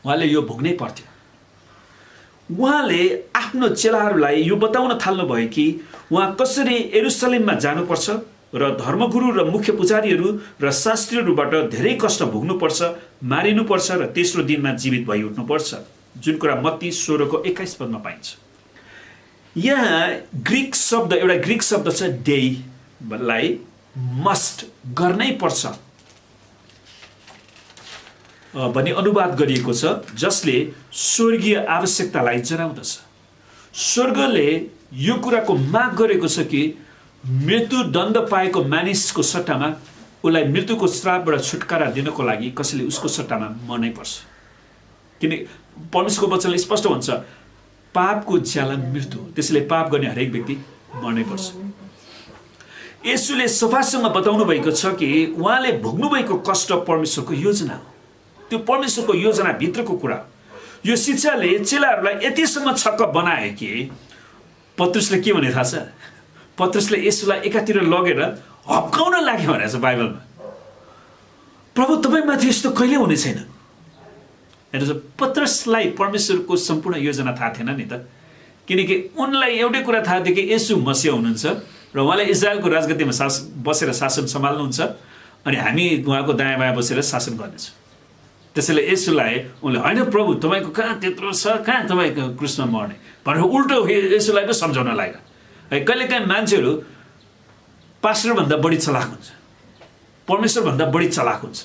उहाँले यो भोग्नै पर्थ्यो। उहाँले आफ्नो चेलाहरूलाई यो बताउन थाल्नुभयो कि उहाँ कसरी यरुशलेममा जानुपर्छ र धर्मगुरु र मुख्य पुजारीहरू र शास्त्रीहरूबाट धेरै कष्ट भोग्नुपर्छ, मारिनुपर्छ र तेस्रो दिनमा जीवित भई उठ्नुपर्छ, जुन कुरा मत्ती 16:21 पदमा पाइन्छ। यहाँ एउटा ग्रीक शब्द छ डेईलाई मस्ट, गर्नै पर्छ भन्ने अनुवाद गरिएको छ, जसले स्वर्गीय आवश्यकतालाई जनाउँदछ। स्वर्गले यो कुराको माग गरेको छ कि मृत्युदण्ड पाएको मानिसको सट्टामा उसलाई मृत्युको श्रापबाट छुटकारा दिनको लागि कसैले उसको सट्टामा मर्नै पर्छ। किनकि परमेश्वरको वचनले स्पष्ट हुन्छ, पापको ज्याला मृत्यु, त्यसैले पाप गर्ने हरेक व्यक्ति मर्नै पर्छ। येशूले सफासँग बताउनु भएको छ कि उहाँले भोग्नुभएको कष्ट परमेश्वरको योजना हो। त्यो परमेश्वरको योजना भित्रको कुरा। यो शिक्षाले चेलाहरूलाई यतिसम्म छक्क बनाए कि पत्रुसले के भने थाहा छ? पत्रुसले येशूलाई एकातिर लगेर हप्काउन लाग्यो भनेको छ बाइबलमा। प्रभु तपाईमाथि यस्तो कहिले हुने छैन। हेर्नुहोस्, पत्रुसलाई परमेश्वरको सम्पूर्ण योजना थाहा थिएन नि त, किनकि उनलाई एउटै कुरा थाहा थियो कि येशू मसीह हुनुहुन्छ र उहाँले इजरायलको राजगद्दीमा बसेर शासन सम्हाल्नुहुन्छ अनि हामी उहाँको दायाँ बायाँ बसेर शासन गर्नेछौँ। त्यसैले येशूलाई उनले होइन प्रभु तपाईँको कहाँ त्यत्रो छ, कहाँ तपाईँको क्रुसमा मर्ने भनेर उल्टो येशूलाई पो सम्झाउन लाग्यो। है, कहिलेकाहीँ मान्छेहरू पास्टरभन्दा बढी चलाक हुन्छ, परमेश्वरभन्दा बढी चलाक हुन्छ।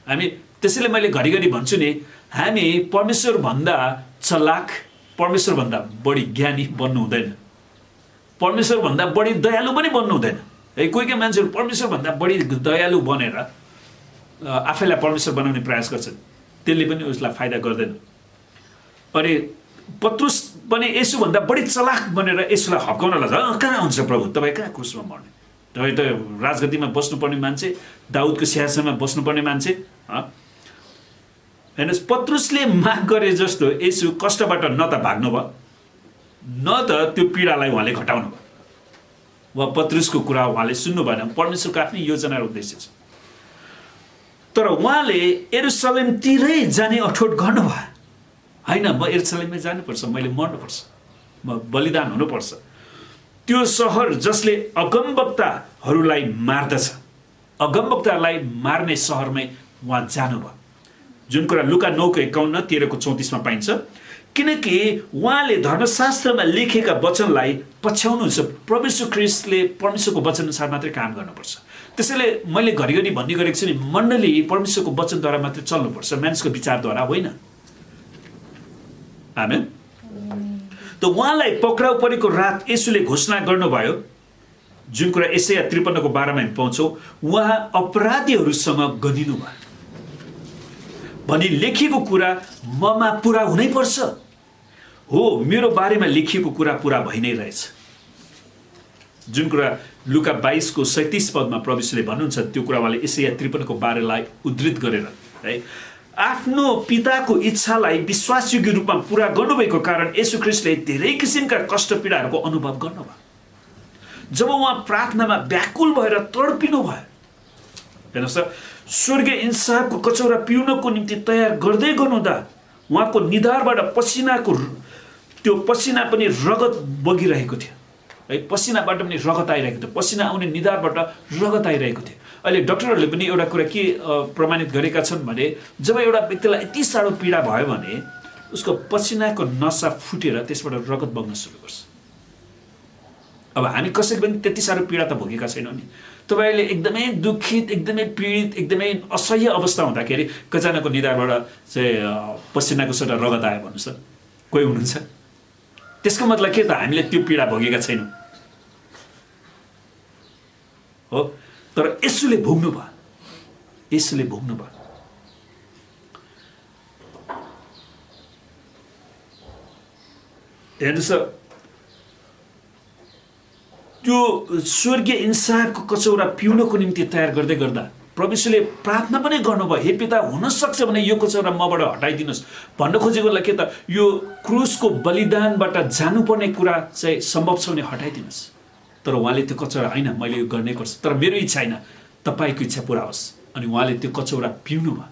हामी त्यसैले मैले घरिघरि भन्छु नि, हामी परमेश्वरभन्दा चलाक, परमेश्वरभन्दा बढी ज्ञानी बन्नु हुँदैन, परमेश्वरभन्दा बढी दयालु पनि बन्नु हुँदैन। है, कोही मान्छेहरू परमेश्वरभन्दा बढी दयालु बनेर आफैलाई परमेश्वर बनाउने प्रयास गर्छन्, त्यसले पनि उसलाई फाइदा गर्दैन। अनि पत्रुस पनि येशूभन्दा बढी चलाक बनेर येशूलाई हप्काउन लाग्छ, कहाँ हुन्छ प्रभु तपाईँ, कहाँ क्रुसमा मर्ने, तपाईँ त राजगद्दीमा बस्नुपर्ने मान्छे, दाउदको सिंहासनमा बस्नुपर्ने मान्छे। हेर्नुहोस्, पत्रुसले माग गरे जस्तो येशू कष्टबाट न त भाग्नु भयो, न त त्यो पीडालाई उहाँले घटाउनु भयो। वा पत्रुसको कुरा उहाँले सुन्नु भएन, परमेश्वरको आफ्नै योजना र उद्देश्य छ। तर उहाँले यरुशलेमतिरै जाने अठोट गर्नुभयो। होइन, म यरुशलेममै जानुपर्छ, मैले मर्नुपर्छ, म बलिदान हुनुपर्छ। त्यो सहर जसले अगमवक्ताहरूलाई मार्दछ, अगमवक्तालाई मार्ने सहरमै उहाँ जानुभयो, जुन कुरा लुका 9:51-13-34 पाइन्छ। किनकि उहाँले धर्मशास्त्रमा लेखेका वचनलाई पछ्याउनुहुन्छ। प्रभु यीशु ख्रीष्टले परमेश्वरको वचन अनुसार मात्रै काम गर्नुपर्छ। त्यसैले मैले घरिघरि भन्ने गरेको छु नि, मण्डली परमेश्वरको वचनद्वारा मात्रै चल्नुपर्छ, मानिसको विचारद्वारा होइन। आमेन। त उहाँलाई पक्राउ परेको रात येशूले घोषणा गर्नुभयो, जुन कुरा यशाया 53:12 हामी पाउँछौँ, उहाँ अपराधीहरूसँग गनिनु भयो भनी लेखिएको कुरा ममा पुरा हुनै पर्छ। हो, मेरो बारेमा लेखिएको कुरा पुरा भइ नै रहेछ। जुन कुरा लुका 22:37 प्रभुले भन्नुहुन्छ, त्यो कुरा उहाँले यशाया 53:12 उद्धृत गरेर है आफ्नो पिताको इच्छालाई विश्वासयोग्य रूपमा पुरा गर्नुभएको कारण येशू ख्रीष्टले धेरै किसिमका कष्ट पीडाहरूको अनुभव गर्नुभयो। जब उहाँ प्रार्थनामा व्याकुल भएर तडपिनु भयो, हेर्नुहोस् त, स्वर्गीय इन्साफको कचौरा पिउनको निम्ति तयार गर्दै गर्नुहुँदा उहाँको निधारबाट पसिनाको त्यो पसिना पनि रगत बगिरहेको थियो। है, पसिनाबाट पनि रगत आइरहेको थियो, पसिना आउने निधारबाट रगत आइरहेको थियो। अहिले डक्टरहरूले पनि एउटा कुरा के प्रमाणित गरेका छन् भने, जब एउटा व्यक्तिलाई यति साह्रो पीडा भयो भने उसको पसिनाको नसा फुटेर त्यसबाट रगत बग्न सुरु गर्छ। अब हामी कसैले पनि त्यति साह्रो पीडा त भोगेका छैनौँ नि। तपाईँले एकदमै दुखित, एकदमै पीडित, एकदमै असह्य अवस्था हुँदाखेरि कजनाको निधारबाट चाहिँ पसिनाको सट्टा रगत आयो भन्नुहोस् त, कोही हुनुहुन्छ? त्यसको मतलब के त हामीले त्यो पीडा भोगेका छैनौँ हो। तर येशूले भोग्नु भयो, येशूले भोग्नु भयो। हेर्नुहोस्, त्यो स्वर्गीय इन्साफको कचौरा पिउनको निम्ति तयार गर्दै गर्दा परमेश्वरले प्रार्थना पनि गर्नुभयो, हे पिता, हुन सक्छ भने यो कचौरा मबाट हटाइदिनुहोस्। भन्न खोजेकोलाई के त, यो क्रुसको बलिदानबाट जानुपर्ने कुरा चाहिँ सम्भव छ भने हटाइदिनुहोस्। तर उहाँले त्यो कचौरा, होइन मैले यो गर्नै पर्छ, तर मेरो इच्छा होइन, तपाईँको इच्छा पुरा होस्। अनि उहाँले त्यो कचौरा पिउनु भयो,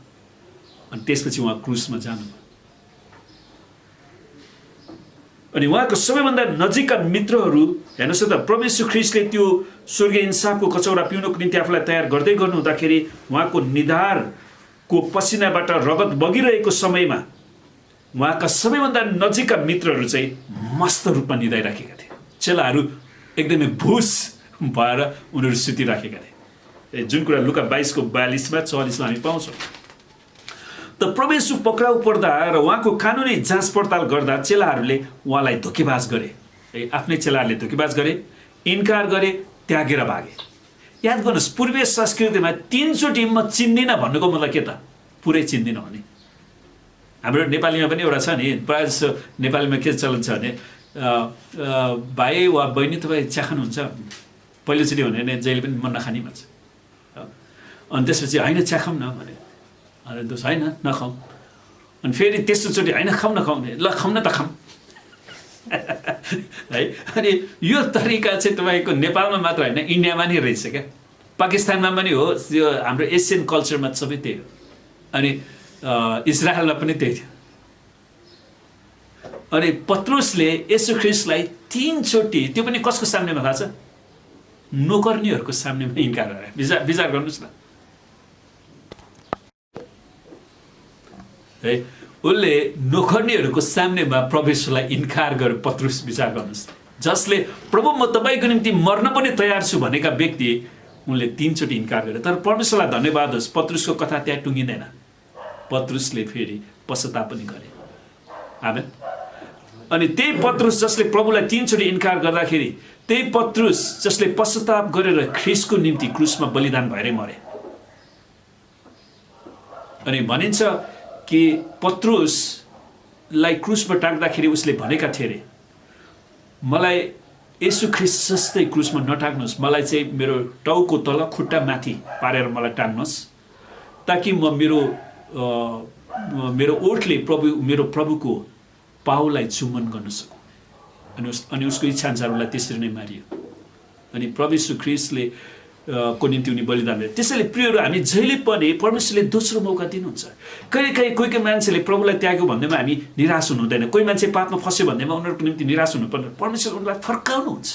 अनि त्यसपछि उहाँ क्रुसमा जानुभयो। अनि उहाँको सबैभन्दा नजिकका मित्रहरू हेर्नुहोस् त, प्रभु येशू ख्रीष्टले त्यो स्वर्गीय इन्साफको कचौरा पिउनको निम्ति आफूलाई तयार गर्दै गर्नु हुँदाखेरि उहाँको निधारको पसिनाबाट रगत बगिरहेको समयमा उहाँका सबैभन्दा नजिकका मित्रहरू चाहिँ मस्त रूपमा निदाइराखेका थिए। चेलाहरू एकदमै भुस भएर उनीहरू सुतिराखेका थिए, जुन कुरा लुका 22:42 44 हामी पाउँछौँ। त प्रभु येशू पक्राउ पर्दा र उहाँको कानुनी जाँच पडताल गर्दा चेलाहरूले उहाँलाई धोकेबाज गरे, आफ्नै चेलाहरूले धोकेबाज गरे, इन्कार गरे, त्यागेर भागे। याद गर्नुहोस्, पूर्वीय संस्कृतिमा 3 चोटि म चिन्दिनँ भन्नुको मतलब के त? पुरै चिन्दिनँ भने। हाम्रो नेपालीमा पनि एउटा छ नि, प्रायः जस्तो नेपालीमा के चलन छ भने भाइ वा बहिनी तपाईँ चिया खानुहुन्छ? पहिलोचोटि भने जहिले पनि मन नखाने भन्छ। अनि त्यसपछि होइन चिया खाउँ न भने, अरे दोस्त होइन नखाउँ। अनि फेरि तेस्रोचोटि होइन खाउँ न खाउँ, ल खाउँ न त खाउँ है। अनि यो तरिका चाहिँ तपाईँको नेपालमा मात्र होइन, इन्डियामा नै रहेछ क्या, पाकिस्तानमा पनि हो, यो हाम्रो एसियन कल्चरमा सबै त्यही हो। अनि इजरायलमा पनि त्यही थियो। अनि पत्रुसले येशू ख्रीष्टलाई 3 चोटि, त्यो पनि कसको सामनेमा थाहा छ? नोकर्नीहरूको सामनेमा इन्कार गरे। विचार गर्नुहोस् न है, उसले नोकर्नीहरूको सामनेमा प्रभुलाई इन्कार गर्यो। पत्रुस, विचार गर्नुहोस्, जसले प्रभु म तपाईँको निम्ति मर्न पनि तयार छु भनेका व्यक्ति, उनले 3 चोटि इन्कार गरे। तर परमेश्वरलाई धन्यवाद होस्, पत्रुसको कथा त्यहाँ टुङ्गिँदैन। पत्रुसले फेरि पश्चाताप पनि गरे। आमेन। अनि त्यही पत्रुस जसले प्रभुलाई 3 चोटि इन्कार गर्दाखेरि, त्यही पत्रुस जसले पश्चाताप गरेर ख्रीष्टको निम्ति क्रुसमा बलिदान भएरै मरे। अनि भनिन्छ कि पत्रुसलाई क्रुसमा टाक्दाखेरि उसले भनेका थिए अरे, मलाई येशू ख्रीष्ट जस्तै क्रुसमा नटाक्नुहोस्, मलाई चाहिँ मेरो टाउको तल खुट्टा माथि पारेर मलाई टाक्नुहोस्, ताकि म मेरो ओठले मेरो प्रभुको पाउलाई चुम्बन गर्न सकूँ। अनि उसको इच्छा अनुसार उसलाई त्यसरी नै मारियो। अनि प्रभु येशू ख्रीष्टले को निम्ति उनी बलिदान दिए। त्यसैले प्रियहरू, हामी जहिले पनि परमेश्वरले दोस्रो मौका दिनुहुन्छ। कहिले कोही मान्छेले प्रभुलाई त्याग्यो भन्दैमा हामी निराश हुनु हुँदैन। कोही मान्छे पापमा फस्यो भन्दैमा उनीहरूको निम्ति निराश हुनु पर्दैन। परमेश्वर उनलाई फर्काउनुहुन्छ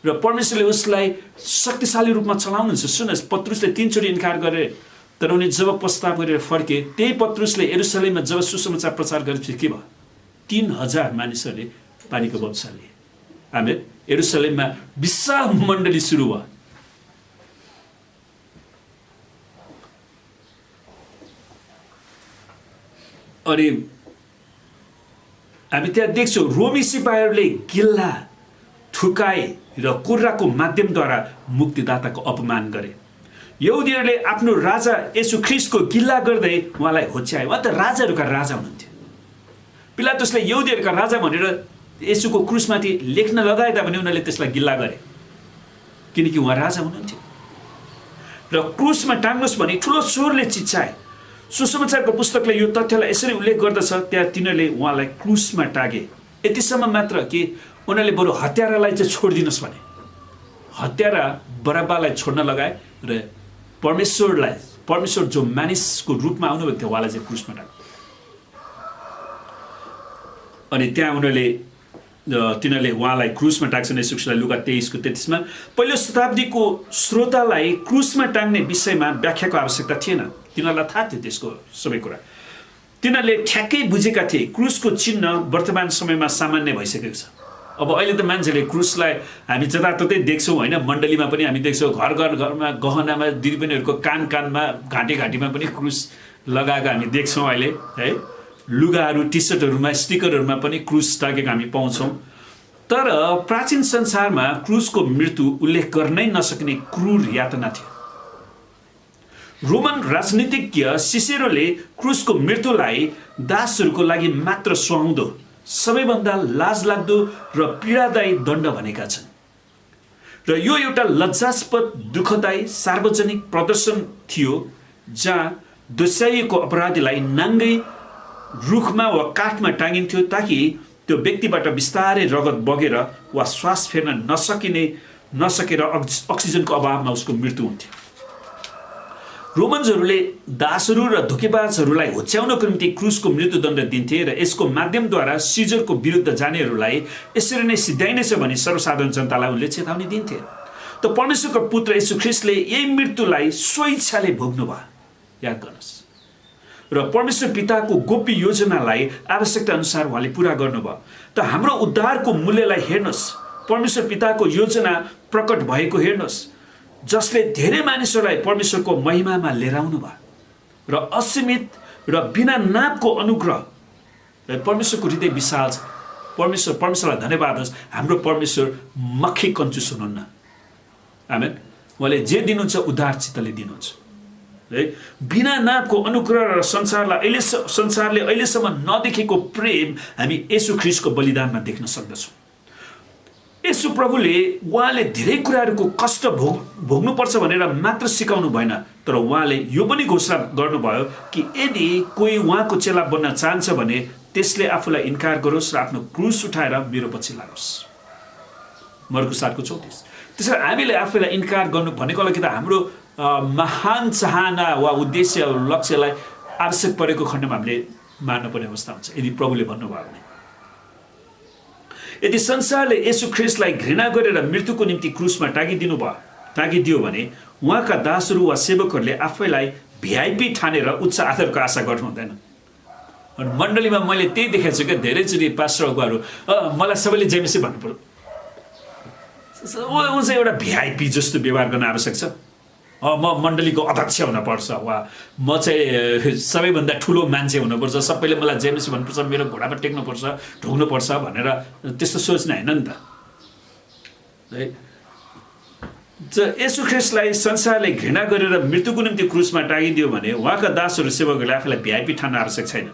र परमेश्वरले उसलाई शक्तिशाली रूपमा चलाउनुहुन्छ। सुन्नुहोस्, पत्रुसले 3 चोटि इन्कार गरे, तर उनी जब पश्चाताप गरेर फर्के, त्यही पत्रुसले यरुशलेममा जब सुसमाचार प्रचार गरेपछि के भयो? 3000 मानिसहरूले पानीको बप्तिस्मा लिए। आमेन। यरुशलेममा विशाल मण्डली सुरु भयो। अनि हामी त्यहाँ देख्छौँ, रोमी सिपाहीहरूले गिल्ला, थुकाई र कुर्राको माध्यमद्वारा मुक्तिदाताको अपमान गरे। यहुदीहरूले आफ्नो राजा येशू ख्रीष्टको गिल्ला गर्दै उहाँलाई होच्याए। उहाँ त राजाहरूका राजा हुनुहुन्थ्यो। पिलातुसले यहुदीहरूका राजा भनेर येशूको क्रुसमाथि लेख्न लगाए तापनि उनीहरूले त्यसलाई गिल्ला गरे, किनकि उहाँ राजा हुनुहुन्थ्यो। र क्रुसमा टाङ्नुहोस् भने ठुलो स्वरले चिच्चाए। सुसमाचारको पुस्तकले यो तथ्यलाई यसरी उल्लेख गर्दछ, त्यहाँ तिनीहरूले उहाँलाई क्रुसमा टागे। यतिसम्म मात्र कि उनीहरूले बरु हत्यारालाई चाहिँ छोडिदिनुहोस् भने, हत्यारा बराब्बालाई छोड्न लगाए र परमेश्वर जो मानिसको रूपमा आउनुभएको थियो उहाँलाई चाहिँ क्रुसमा टागे। अनि त्यहाँ तिनीहरूले उहाँलाई क्रुसमा टाक्छन्। येशू ख्रीष्टलाई लुका 23:33 पहिलो शताब्दीको श्रोतालाई क्रुसमा टाङ्ने विषयमा व्याख्याको आवश्यकता थिएन। तिनीहरूलाई थाहा थियो त्यसको सबै कुरा। तिनीहरूले ठ्याक्कै बुझेका थिए क्रुसको चिन्ह वर्तमान समयमा सामान्य भइसकेको छ। अब अहिले त मान्छेले क्रुसलाई हामी जताततै देख्छौँ होइन, मण्डलीमा पनि हामी देख्छौँ, घरमा गहनामा दिदीबहिनीहरूको कानमा घाँटीमा पनि क्रुस लगाएको हामी देख्छौँ अहिले है। लुगाहरू, टी सर्टहरूमा, स्टिकरहरूमा पनि क्रुस टाकेको हामी पाउँछौँ। तर प्राचीन संसारमा क्रुसको मृत्यु उल्लेख गर्नै नसक्ने क्रूर यातना थियो। रोमन राजनीतिज्ञ सिसेरोले क्रुसको मृत्युलाई दासहरूको लागि मात्र सुहाउँदो, सबैभन्दा लाजलाग्दो र पीडादायी दण्ड भनेका छन्। र यो एउटा लज्जास्पद, दुःखदायी सार्वजनिक प्रदर्शन थियो जहाँ दोषाइएको अपराधीलाई नाङ्गै रुखमा वा काठमा टाँगिन्थ्यो, ताकि त्यो व्यक्तिबाट बिस्तारै रगत बगेर वा श्वास फेर्न नसकेर अक्सिजनको अभावमा उसको मृत्यु हुन्थ्यो। रोमन्सहरूले दासहरू र धोकेबाजहरूलाई होच्याउनको निम्ति क्रुसको मृत्युदण्ड दिन्थे र यसको माध्यमद्वारा सिजरको विरुद्ध जानेहरूलाई यसरी नै सिध्याइनेछ भनी सर्वसाधारण जनतालाई उनले चेतावनी दिन्थे। त परमेश्वरको पुत्र येशू ख्रीष्टले यही मृत्युलाई स्वइच्छाले भोग्नुभयो, याद गर्नुहोस्। र परमेश्वर पिताको गोप्य योजनालाई आवश्यकता अनुसार उहाँले पूरा गर्नुभयो। त हाम्रो उद्धारको मूल्यलाई हेर्नुहोस्, परमेश्वर पिताको योजना प्रकट भएको हेर्नुहोस्, जसले धेरै मानिसहरूलाई परमेश्वरको महिमामा लिएर आउनु भयो र असीमित र बिना नापको अनुग्रह। परमेश्वरको हृदय विशाल छ। परमेश्वरलाई धन्यवाद होस्। हाम्रो परमेश्वर मक्खी कन्जुस हुनुहुन्न। आमेन। उहाँले जे दिनुहुन्छ उद्धार चित्तले दिनुहुन्छ है। बिना नापको अनुग्रह र संसारले अहिलेसम्म नदेखेको प्रेम हामी येशू ख्रीष्टको बलिदानमा देख्न सक्दछौँ। येशू प्रभुले उहाँले धेरै कुराहरूको कष्ट भोग्नुपर्छ भनेर मात्र सिकाउनु भएन, तर उहाँले यो पनि घोषणा गर्नुभयो कि यदि कोही उहाँको चेला बन्न चाहन्छ भने त्यसले आफूलाई इन्कार गरोस् र आफ्नो क्रुस उठाएर मेरो पछि लागोस्। मर्को 7:34। त्यसैले हामीले आफूलाई इन्कार गर्नु भनेको कि त हाम्रो महान चाहना वा उद्देश्य लक्ष्यलाई आवश्यक परेको खण्डमा हामीले मान्नुपर्ने अवस्था हुन्छ। यदि प्रभुले भन्नुभयो भने, यदि संसारले येशू ख्रीष्टलाई घृणा गरेर मृत्युको निम्ति क्रुसमा टाँगिदियो भने उहाँका दासहरू वा सेवकहरूले आफैलाई भिआइपी ठानेर उच्च आदरको आशा गर्नु हुँदैन। अनि मण्डलीमा मैले त्यही देखेको छु क्या, धेरैचोटि पास्टर अगुवाहरू मलाई सबैले जेमेसी भन्नु पर्यो, ऊ चाहिँ एउटा भिआइपी जस्तो व्यवहार गर्न आवश्यक छ, म मण्डलीको अध्यक्ष हुनपर्छ, वा म चाहिँ सबैभन्दा ठुलो मान्छे हुनुपर्छ, सबैले मलाई जेमेसी भन्नुपर्छ, मेरो घोडामा टेक्नुपर्छ, ढोग्नुपर्छ भनेर त्यस्तो सोच्ने होइन नि त है। येशू ख्रीष्टलाई संसारले घृणा गरेर मृत्युको निम्ति क्रुसमा टाँगिदियो भने उहाँका दासहरू सेवकहरूले आफूलाई भिआइपी ठान्न आवश्यक छैन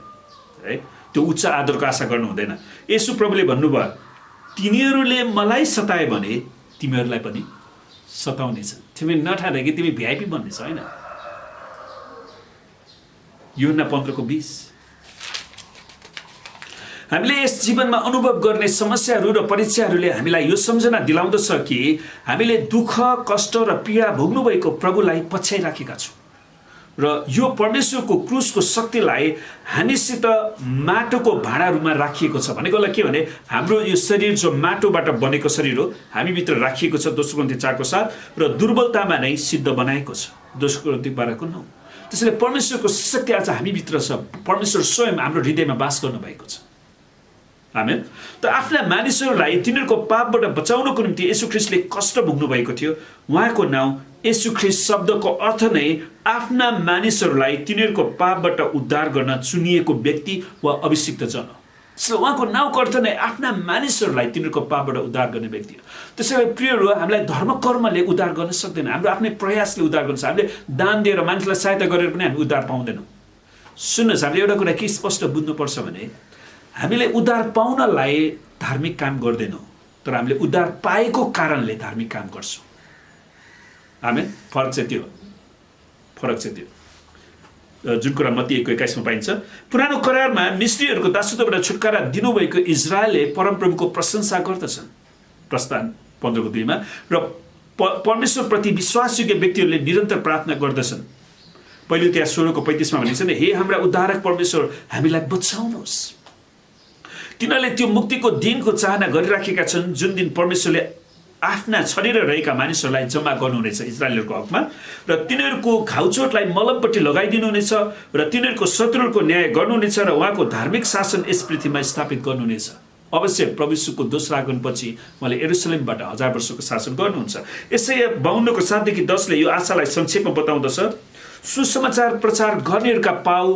है। त्यो उच्च आदरको आशा गर्नु हुँदैन। येशू प्रभुले भन्नुभयो, तिनीहरूले मलाई सताए भने तिमीहरूलाई पनि सताउनेछ। तिमी नठाने कि तिमी भिआइपी बन्नेछ होइन। यूहन्ना 15:20। हामीले यस जीवनमा अनुभव गर्ने समस्याहरू र परीक्षाहरूले हामीलाई यो सम्झना दिलाउँदछ कि हामीले दुःख, कष्ट र पीडा भोग्नुभएको प्रभुलाई पछ्याइराखेका छौँ र यो परमेश्वरको क्रुसको शक्तिलाई हामीसित माटोको भाँडाहरूमा राखिएको छ। भनेकोलाई के भने हाम्रो यो शरीर जो माटोबाट बनेको शरीर हो, हामीभित्र राखिएको छ 2 कोरिन्थी 4:7 र दुर्बलतामा नै सिद्ध बनाएको छ 2 कोरिन्थी 12:9। त्यसैले परमेश्वरको शक्ति आज हामीभित्र छ। परमेश्वर स्वयं हाम्रो हृदयमा वास गर्नुभएको छ। आमेन। त आफ्ना मानिसहरूलाई तिनीहरूको पापबाट बचाउनको निम्ति येशू ख्रीष्टले कष्ट भोग्नु भएको थियो। उहाँको नाउँ येशू ख्रीष्ट शब्दको अर्थ नै आफ्ना मानिसहरूलाई तिनीहरूको पापबाट उद्धार गर्न चुनिएको व्यक्ति वा अभिषिक्त जन हो। त्यसैले उहाँको नाउँको अर्थ नै आफ्ना मानिसहरूलाई तिनीहरूको पापबाट उद्धार गर्ने व्यक्ति हो। त्यसैले प्रियहरू, हामीलाई धर्म कर्मले उद्धार गर्न सक्दैन, हाम्रो आफ्नै प्रयासले उद्धार गर्न सक्छ। हामीले दान दिएर मानिसलाई सहायता गरेर पनि हामी उद्धार पाउँदैनौँ। सुन्नुहोस्, हामीले एउटा कुरा के स्पष्ट बुझ्नुपर्छ भने हामीले उद्धार पाउनलाई धार्मिक काम गर्दैनौँ, तर हामीले उद्धार पाएको कारणले धार्मिक काम गर्छौँ। आमेन। फरक चाहिँ त्यो जुन कुरा मत्ती 1:21 पाइन्छ। पुरानो करारमा मिस्रीहरूको दासत्वबाट छुटकारा दिनुभएको इजरायलले परमप्रभुको प्रशंसा गर्दछन् प्रस्थान 15:2 र परमेश्वरप्रति विश्वासयोग्य व्यक्तिहरूले निरन्तर प्रार्थना गर्दछन्। पहिले त्यहाँ 16:35 भनिन्छ नि, हे हाम्रा उद्धारक परमेश्वर, हामीलाई बचाउनुहोस्। तिनीहरूले त्यो मुक्तिको दिनको चाहना गरिराखेका छन् जुन दिन परमेश्वरले आफ्ना छरेर रहेका मानिसहरूलाई जम्मा गर्नुहुनेछ इजरायलहरूको हकमा, र तिनीहरूको घाउचोटलाई मलमपट्टि लगाइदिनुहुनेछ र तिनीहरूको शत्रुहरूको न्याय गर्नुहुनेछ र उहाँको धार्मिक शासन यस पृथ्वीमा स्थापित गर्नुहुनेछ। अवश्य प्रभु यीशुको दोस्रो आगमनपछि उहाँले यरुसलेमबाट 1000 वर्षको शासन गर्नुहुन्छ। यसैया 52:7-10ले यो आशालाई संक्षेपमा बताउँदछ। सुसमाचार प्रचार गर्नेहरूका पाउ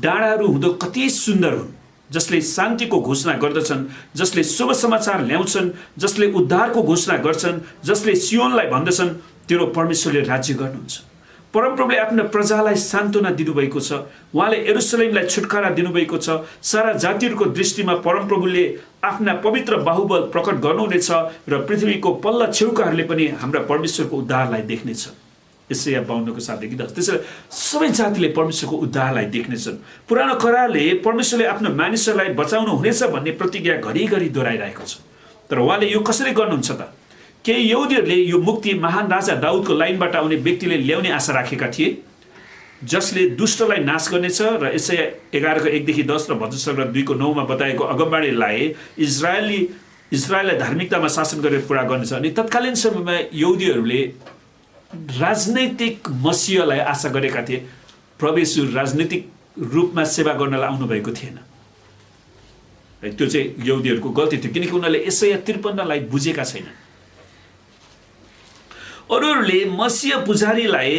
डाँडाहरू हुँदो कति सुन्दर हुन्, जसले शान्तिको घोषणा गर्दछन्, जसले शुभ समाचार ल्याउँछन्, जसले उद्धारको घोषणा गर्छन्, जसले सियोनलाई भन्दछन् तेरो परमेश्वरले राज्य गर्नुहुन्छ। परमप्रभुले आफ्नो प्रजालाई सान्त्वना दिनुभएको छ। उहाँले यरुसलेमलाई छुटकारा दिनुभएको छ। सारा जातिहरूको दृष्टिमा परमप्रभुले आफ्ना पवित्र बाहुबल प्रकट गर्नुहुनेछ र पृथ्वीको पल्ला छेउकाहरूले पनि हाम्रा परमेश्वरको उद्धारलाई देख्नेछ। यसैया 52:7-10। त्यसैले सबै जातिले परमेश्वरको उद्धारलाई देख्नेछन्। पुरानो करारले परमेश्वरले आफ्नो मानिसहरूलाई बचाउनु हुनेछ भन्ने प्रतिज्ञा घरिघरि दोहोऱ्याइरहेको छ। तर उहाँले यो कसरी गर्नुहुन्छ त? केही यहुदीहरूले यो मुक्ति महान राजा दाउदको लाइनबाट आउने व्यक्तिले ल्याउने आशा राखेका थिए। जसले दुष्टलाई नाश गर्नेछ र यसैया 11 को 1 देखि 10 र भजन सङ्ग्रह 2 को 9 मा बताएको अगमबाणीलाई इजरायललाई धार्मिकतामा शासन गरेर पूरा गर्नेछ। अनि तत्कालीन समयमा यहुदीहरूले राजनैतिक मसीहलाई आशा गरेका थिए। प्रभु येशू राजनीतिक रूपमा सेवा गर्नलाई आउनु भएको थिएन। त्यो चाहिँ यहुदीहरूको गल्ती थियो, किनकि उनीहरूले यसैया 53 लाई बुझेका छैनन्। अरूहरूले मसीह पुजारीलाई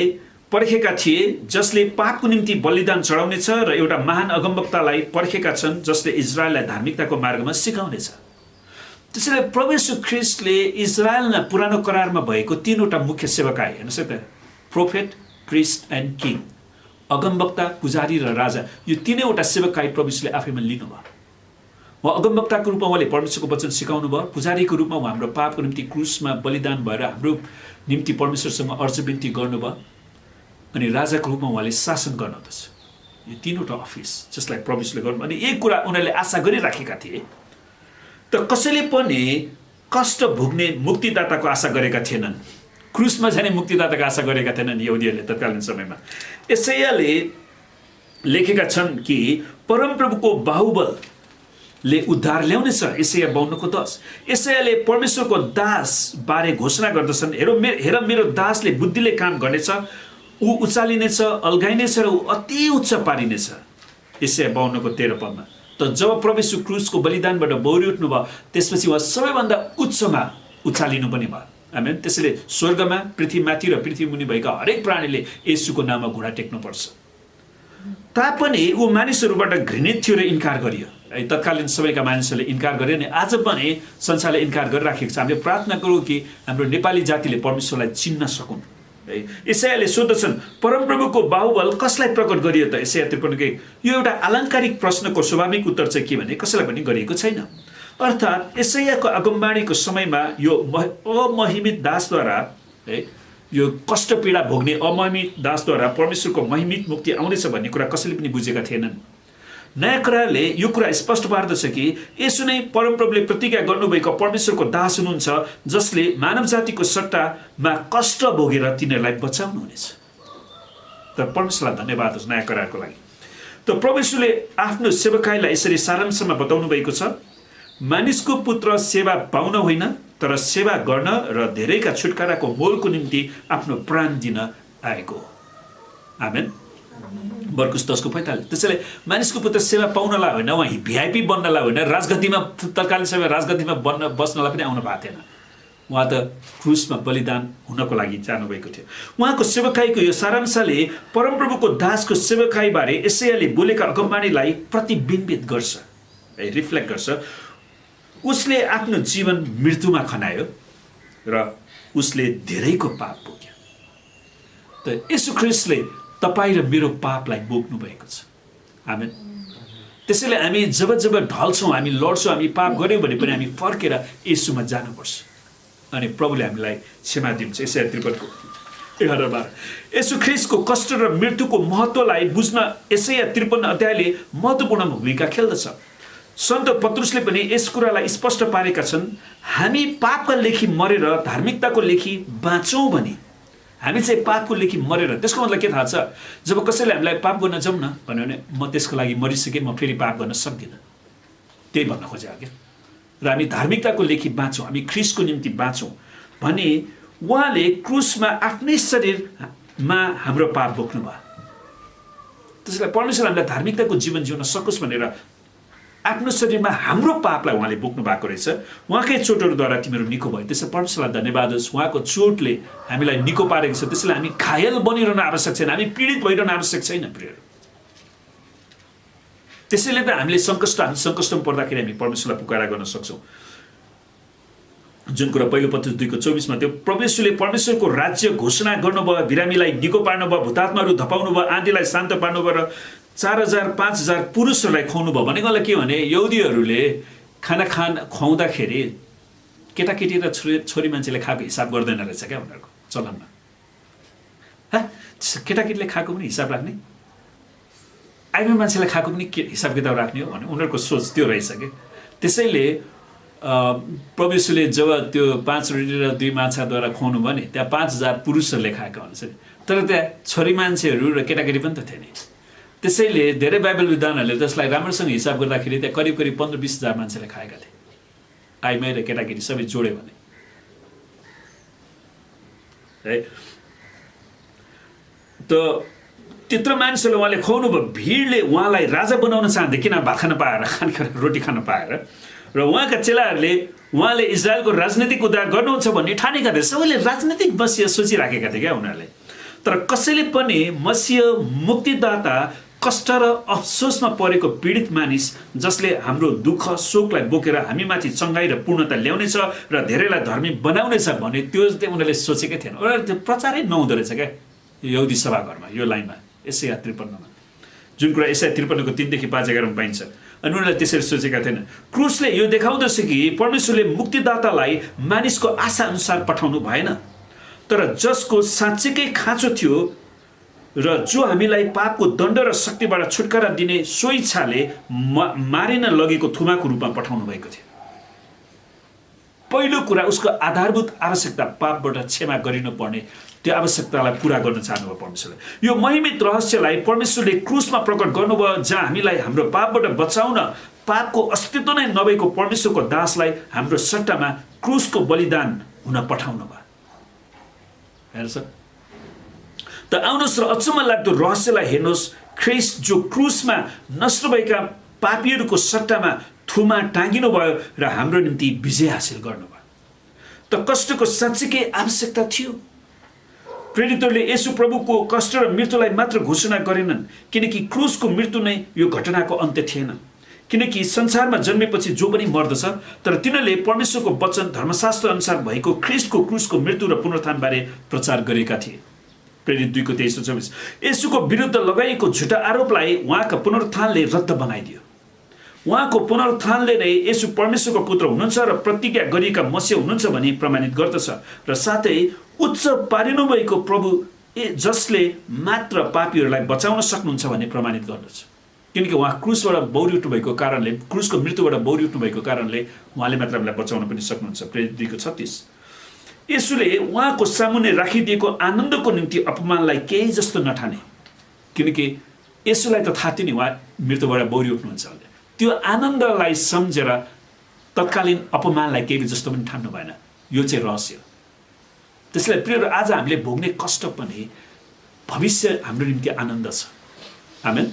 पर्खेका थिए जसले पापको निम्ति बलिदान चढाउनेछ र एउटा महान अगमवक्तालाई पर्खेका छन् जसले इजरायललाई धार्मिकताको मार्गमा सिकाउनेछ। त्यसैले प्रभु येशू ख्रीष्टले इजरायलमा पुरानो करारमा भएको 3वटा मुख्य सेवकाई, हेर्नुहोस् है त, प्रोफेट, प्रिस्ट एन्ड किङ, अगमवक्ता, पुजारी र राजा, यो 3वटा सेवकाई प्रभु येशूले आफैमा लिनुभयो। उहाँ अगमवक्ताको रूपमा उहाँले परमेश्वरको वचन सिकाउनु भयो, पुजारीको रूपमा उहाँ हाम्रो पापको निम्ति क्रुसमा बलिदान भएर हाम्रो निम्ति परमेश्वरसँग अर्ज बिन्ती गर्नुभयो, अनि राजाको रूपमा उहाँले शासन गर्नुहुँदछ। यो 3वटा अफिस जसलाई प्रभु येशूले गर्नु। अनि एक कुरा उनीहरूले आशा गरिराखेका थिए, त कसैले पनि कष्ट भोग्ने मुक्तिदाताको आशा गरेका थिएनन्, क्रुसमा जाने मुक्तिदाताको आशा गरेका थिएनन् यहुदीहरूले तत्कालीन समयमा। यसैयाले लेखेका छन् कि परमप्रभुको बाहुबलले उद्धार ल्याउनेछ। यसैया 52 को 10। यसैयाले परमेश्वरको दास बारे घोषणा गर्दछन्, हेर मेरो दासले बुद्धिले काम गर्नेछ, ऊ उचालिनेछ, अल्गाइनेछ र ऊ अति उच्च पारिनेछ। यसैया 52 को 13 पदमा। त जब प्रभु येशू क्रुसको बलिदानबाट बौरी उठ्नु भयो, त्यसपछि उहाँ सबैभन्दा उच्चमा उचालिनु पनि भयो। आमेन। त्यसैले स्वर्गमा, पृथ्वीमाथि र पृथ्वीमुनि भएका हरेक प्राणीले येशूको नाममा घुँडा टेक्नुपर्छ। तापनि ऊ मानिसहरूबाट घृणित थियो र इन्कार गरियो। तत्कालीन समयका मानिसहरूले इन्कार गरे नि आज पनि संसारले इन्कार गरिराखेको छ। हामीले प्रार्थना गरौँ कि हाम्रो नेपाली जातिले परमेश्वरलाई चिन्न सकुन्। यसैयाले सोध्दछन्, परमप्रभुको बाहुबल कसलाई प्रकट गरियो त? यसैया 53 यो एउटा अलङ्कारिक प्रश्नको स्वाभाविक उत्तर चाहिँ के भने कसैलाई पनि गरिएको छैन। अर्थात् यसैयाको अगमबाणीको समयमा यो अमहिमित दासद्वारा यो कष्ट पीडा भोग्ने अमहिमित दासद्वारा परमेश्वरको महिमित मुक्ति आउनेछ भन्ने कुरा कसैले पनि बुझेका थिएनन्। नयाँ करारले यो कुरा स्पष्ट पार्दछ कि यसो नै परमप्रभुले प्रतिज्ञा गर्नुभएको परमेश्वरको दास हुनुहुन्छ, जसले मानव जातिको सट्टामा कष्ट भोगेर तिनीहरूलाई बचाउनुहुनेछ। तर परमेश्वरलाई धन्यवाद होस् नयाँ करारको लागि। त प्रभु येशूले आफ्नो सेवकाईलाई यसरी सारांशमा बताउनु भएको छ, मानिसको पुत्र सेवा पाउन होइन तर सेवा गर्न र धेरैका छुटकाराको मोलको निम्ति आफ्नो प्राण दिन आएको। आमेन। मर्कुस 10 को 45। त्यसैले मानिसको पुत्र सेवा पाउनलाई होइन, उहाँ भिआइपी बन्नलाई होइन, राजगद्दीमा तत्कालीन समय राजगद्दीमा बस्नलाई पनि आउनु भएको थिएन। उहाँ त क्रुसमा बलिदान हुनको लागि जानुभएको थियो। उहाँको सेवकाईको यो सारांशले परमप्रभुको दासको सेवकाईबारे यसैयाले बोलेका अगमबाणीलाई प्रतिबिम्बित गर्छ, रिफ्लेक्ट गर्छ। उसले आफ्नो जीवन मृत्युमा खनायो र उसले धेरैको पाप बोक्यो। त येशू ख्रीष्टले तपाईँ र मेरो पापलाई बोक्नु भएको छ। आमेन। त्यसैले हामी जब जब ढल्छौँ, हामी लड्छौँ, हामी पाप गऱ्यौँ भने पनि हामी फर्केर येशूमा जानुपर्छ अनि प्रभुले हामीलाई क्षमा दिन्छ। यसैया 53 को 11-12। येशू ख्रीष्टको कष्ट र मृत्युको महत्त्वलाई बुझ्न यसैया 53 अध्यायले महत्त्वपूर्ण भूमिका खेल्दछ। सन्त पत्रुसले पनि यस कुरालाई स्पष्ट पारेका छन्, हामी पापका लेखी मरेर धार्मिकताको लेखी बाँचौँ भने हामी चाहिँ पापको लेखी मरेर, त्यसको मतलब के थाहा छ? जब कसैले हामीलाई पाप गर्न जाउँ न भन्यो भने म त्यसको लागि मरिसकेँ, म फेरि पाप गर्न सक्दिनँ, त्यही भन्न खोजेको क्या। र हामी धार्मिकताको लेखी बाँचौँ, हामी ख्रीष्टको निम्ति बाँचौँ भने उहाँले क्रुसमा आफ्नै शरीरमा हाम्रो पाप बोक्नु भयो। त्यसैले परमेश्वर हामीलाई धार्मिकताको जीवन जिउन सकोस् भनेर आफ्नो शरीरमा हाम्रो पापलाई उहाँले बोक्नु भएको रहेछ। उहाँकै चोटहरूद्वारा तिमीहरू निको भयो। त्यसै परमेश्वरलाई धन्यवाद होस्, उहाँको चोटले हामीलाई निको पारेको छ। त्यसैले हामी घायल बनिरहन आवश्यक छैन, हामी पीडित भइरहन आवश्यक छैन प्रियहरू। त्यसैले त हामीले सङ्कष्टमा पर्दाखेरि हामी परमेश्वरलाई पुकारा गर्न सक्छौँ। जुन कुरा पहिलो पत्र 2 को 24 मा त्यो प्रभु येशूले परमेश्वरको राज्य घोषणा गर्नुभयो, बिरामीलाई निको पार्नुभयो, भूतात्माहरू धपाउनु भयो, आँधीलाई शान्त पार्नुभयो र 4000-5000 पुरुषहरूलाई खुवाउनु भयो। भनेकोलाई के भने यहुदीहरूले खाना खुवाउँदाखेरि केटाकेटी र छोरी मान्छेले खाएको हिसाब गर्दैन रहेछ क्या उनीहरूको चलनमा। केटाकेटीले खाएको पनि हिसाब राख्ने, आइमा मान्छेले खाएको पनि हिसाब किताब राख्ने हो भने उनीहरूको सोच त्यो रहेछ कि। त्यसैले प्रभु यीशुले जब त्यो 5 रोटी र 2 माछाद्वारा खुवाउनु भयो नि, त्यहाँ 5000 पुरुषहरूले खाएका हुन्छ। तर त्यहाँ छोरी मान्छेहरू र केटाकेटी पनि त थिए नि। त्यसैले धेरै बाइबल विद्वानहरूले त्यसलाई राम्रोसँग हिसाब गर्दाखेरि त्यहाँ करिब 15-20 हजार मान्छेले खाएका थिए, आइमाई र केटाकेटी सबै जोड्यो भने है। त त्यत्रो मानिसहरूले उहाँले खुवाउनु भयो। भिडले उहाँलाई राजा बनाउन चाहन्थे, किन भात खान पाएर, रोटी खान पाएर। र उहाँका चेलाहरूले उहाँले इजरायलको राजनीतिक उद्धार गर्नुहुन्छ भन्ने ठानेका थिए। सबैले राजनीतिक मसीह सोचिराखेका थिए क्या उनीहरूले। तर कसैले पनि मसीह मुक्तिदाता कष्ट र अफसोसमा परेको पीडित मानिस जसले हाम्रो दुःख शोकलाई बोकेर हामीमाथि चङ्गाई र पूर्णता ल्याउनेछ र धेरैलाई धर्मी बनाउनेछ भने त्यो चाहिँ उनीहरूले सोचेकै थिएन। उनीहरूले त्यो प्रचारै नहुँदो रहेछ क्या यहुदी सभाघरमा, यो लाइनमा एसाया 53मा, जुन कुरा एसाया 53को 3 देखि 5 11मा पाइन्छ। अनि उनीहरूले त्यसरी सोचेका थिएन। क्रुसले यो देखाउँदछ कि परमेश्वरले मुक्तिदातालाई मानिसको आशा अनुसार पठाउनु भएन, तर जसको साँच्चैकै खाँचो थियो र जो हामीलाई पापको दण्ड र शक्तिबाट छुटकारा दिने सो इच्छाले मारिन लगेको थुमाको रूपमा पठाउनु भएको थियो। पहिलो कुरा उसको आधारभूत आवश्यकता पापबाट क्षमा गरिनु पर्ने त्यो आवश्यकतालाई पूरा गर्न चाहनुभयो परमेश्वरले। यो महिमित रहस्यलाई परमेश्वरले क्रुसमा प्रकट गर्नुभयो, जहाँ हामीलाई हाम्रो पापबाट बचाउन पापको अस्तित्व नै नभएको परमेश्वरको दासलाई हाम्रो सट्टामा क्रुसको बलिदान हुन पठाउनु भयो। हेर्छ त, आउनुहोस् र अचम्म लाग्दो रहस्यलाई हेर्नुहोस्। ख्रिस्ट जो क्रुसमा नष्ट भएका पापीहरूको सट्टामा थुमा टाँगिनु भयो र हाम्रो निम्ति विजय हासिल गर्नुभयो। त कष्टको साँच्चीकै आवश्यकता थियो। प्रेरितहरूले येशू प्रभुको कष्ट र मृत्युलाई मात्र घोषणा गरेनन्, किनकि क्रुसको मृत्यु नै यो घटनाको अन्त्य थिएन। किनकि संसारमा जन्मेपछि जो पनि मर्दछ, तर तिनीहरूले परमेश्वरको वचन धर्मशास्त्र अनुसार भएको ख्रिस्टको क्रुसको मृत्यु र पुनरुत्थानबारे प्रचार गरेका थिए। प्रेरित 2को 23-24। येशूको विरुद्ध लगाइएको झुटा आरोपलाई उहाँका पुनरुत्थानले रद्द बनाइदियो। उहाँको पुनरुत्थानले नै येशू परमेश्वरको पुत्र हुनुहुन्छ र प्रतिज्ञा गरिएका मसीह हुनुहुन्छ भनी प्रमाणित गर्दछ, र साथै उच्च पारिनुभएको प्रभु जसले मात्र पापीहरूलाई बचाउन सक्नुहुन्छ भन्ने प्रमाणित गर्दछ। किनकि उहाँ क्रुसबाट बौरी उठ्नु भएको कारणले, क्रुसको मृत्युबाट बौरी उठ्नु भएको कारणले उहाँले मात्र हामीलाई बचाउन पनि सक्नुहुन्छ। प्रेरित 2को 36। येशूले उहाँको सामुन्ने राखिदिएको आनन्दको निम्ति अपमानलाई केही जस्तो नठाने, किनकि येशूलाई त थाहा थियो नि उहाँ मृत्युबाट बौरी उठ्नुहुन्छ भने। त्यो आनन्दलाई सम्झेर तत्कालीन अपमानलाई केही जस्तो पनि ठान्नु भएन। यो चाहिँ रहस्य। त्यसलाई प्रिय, आज हामीले भोग्ने कष्ट पनि भविष्य हाम्रो निम्ति आनन्द छ। आमेन।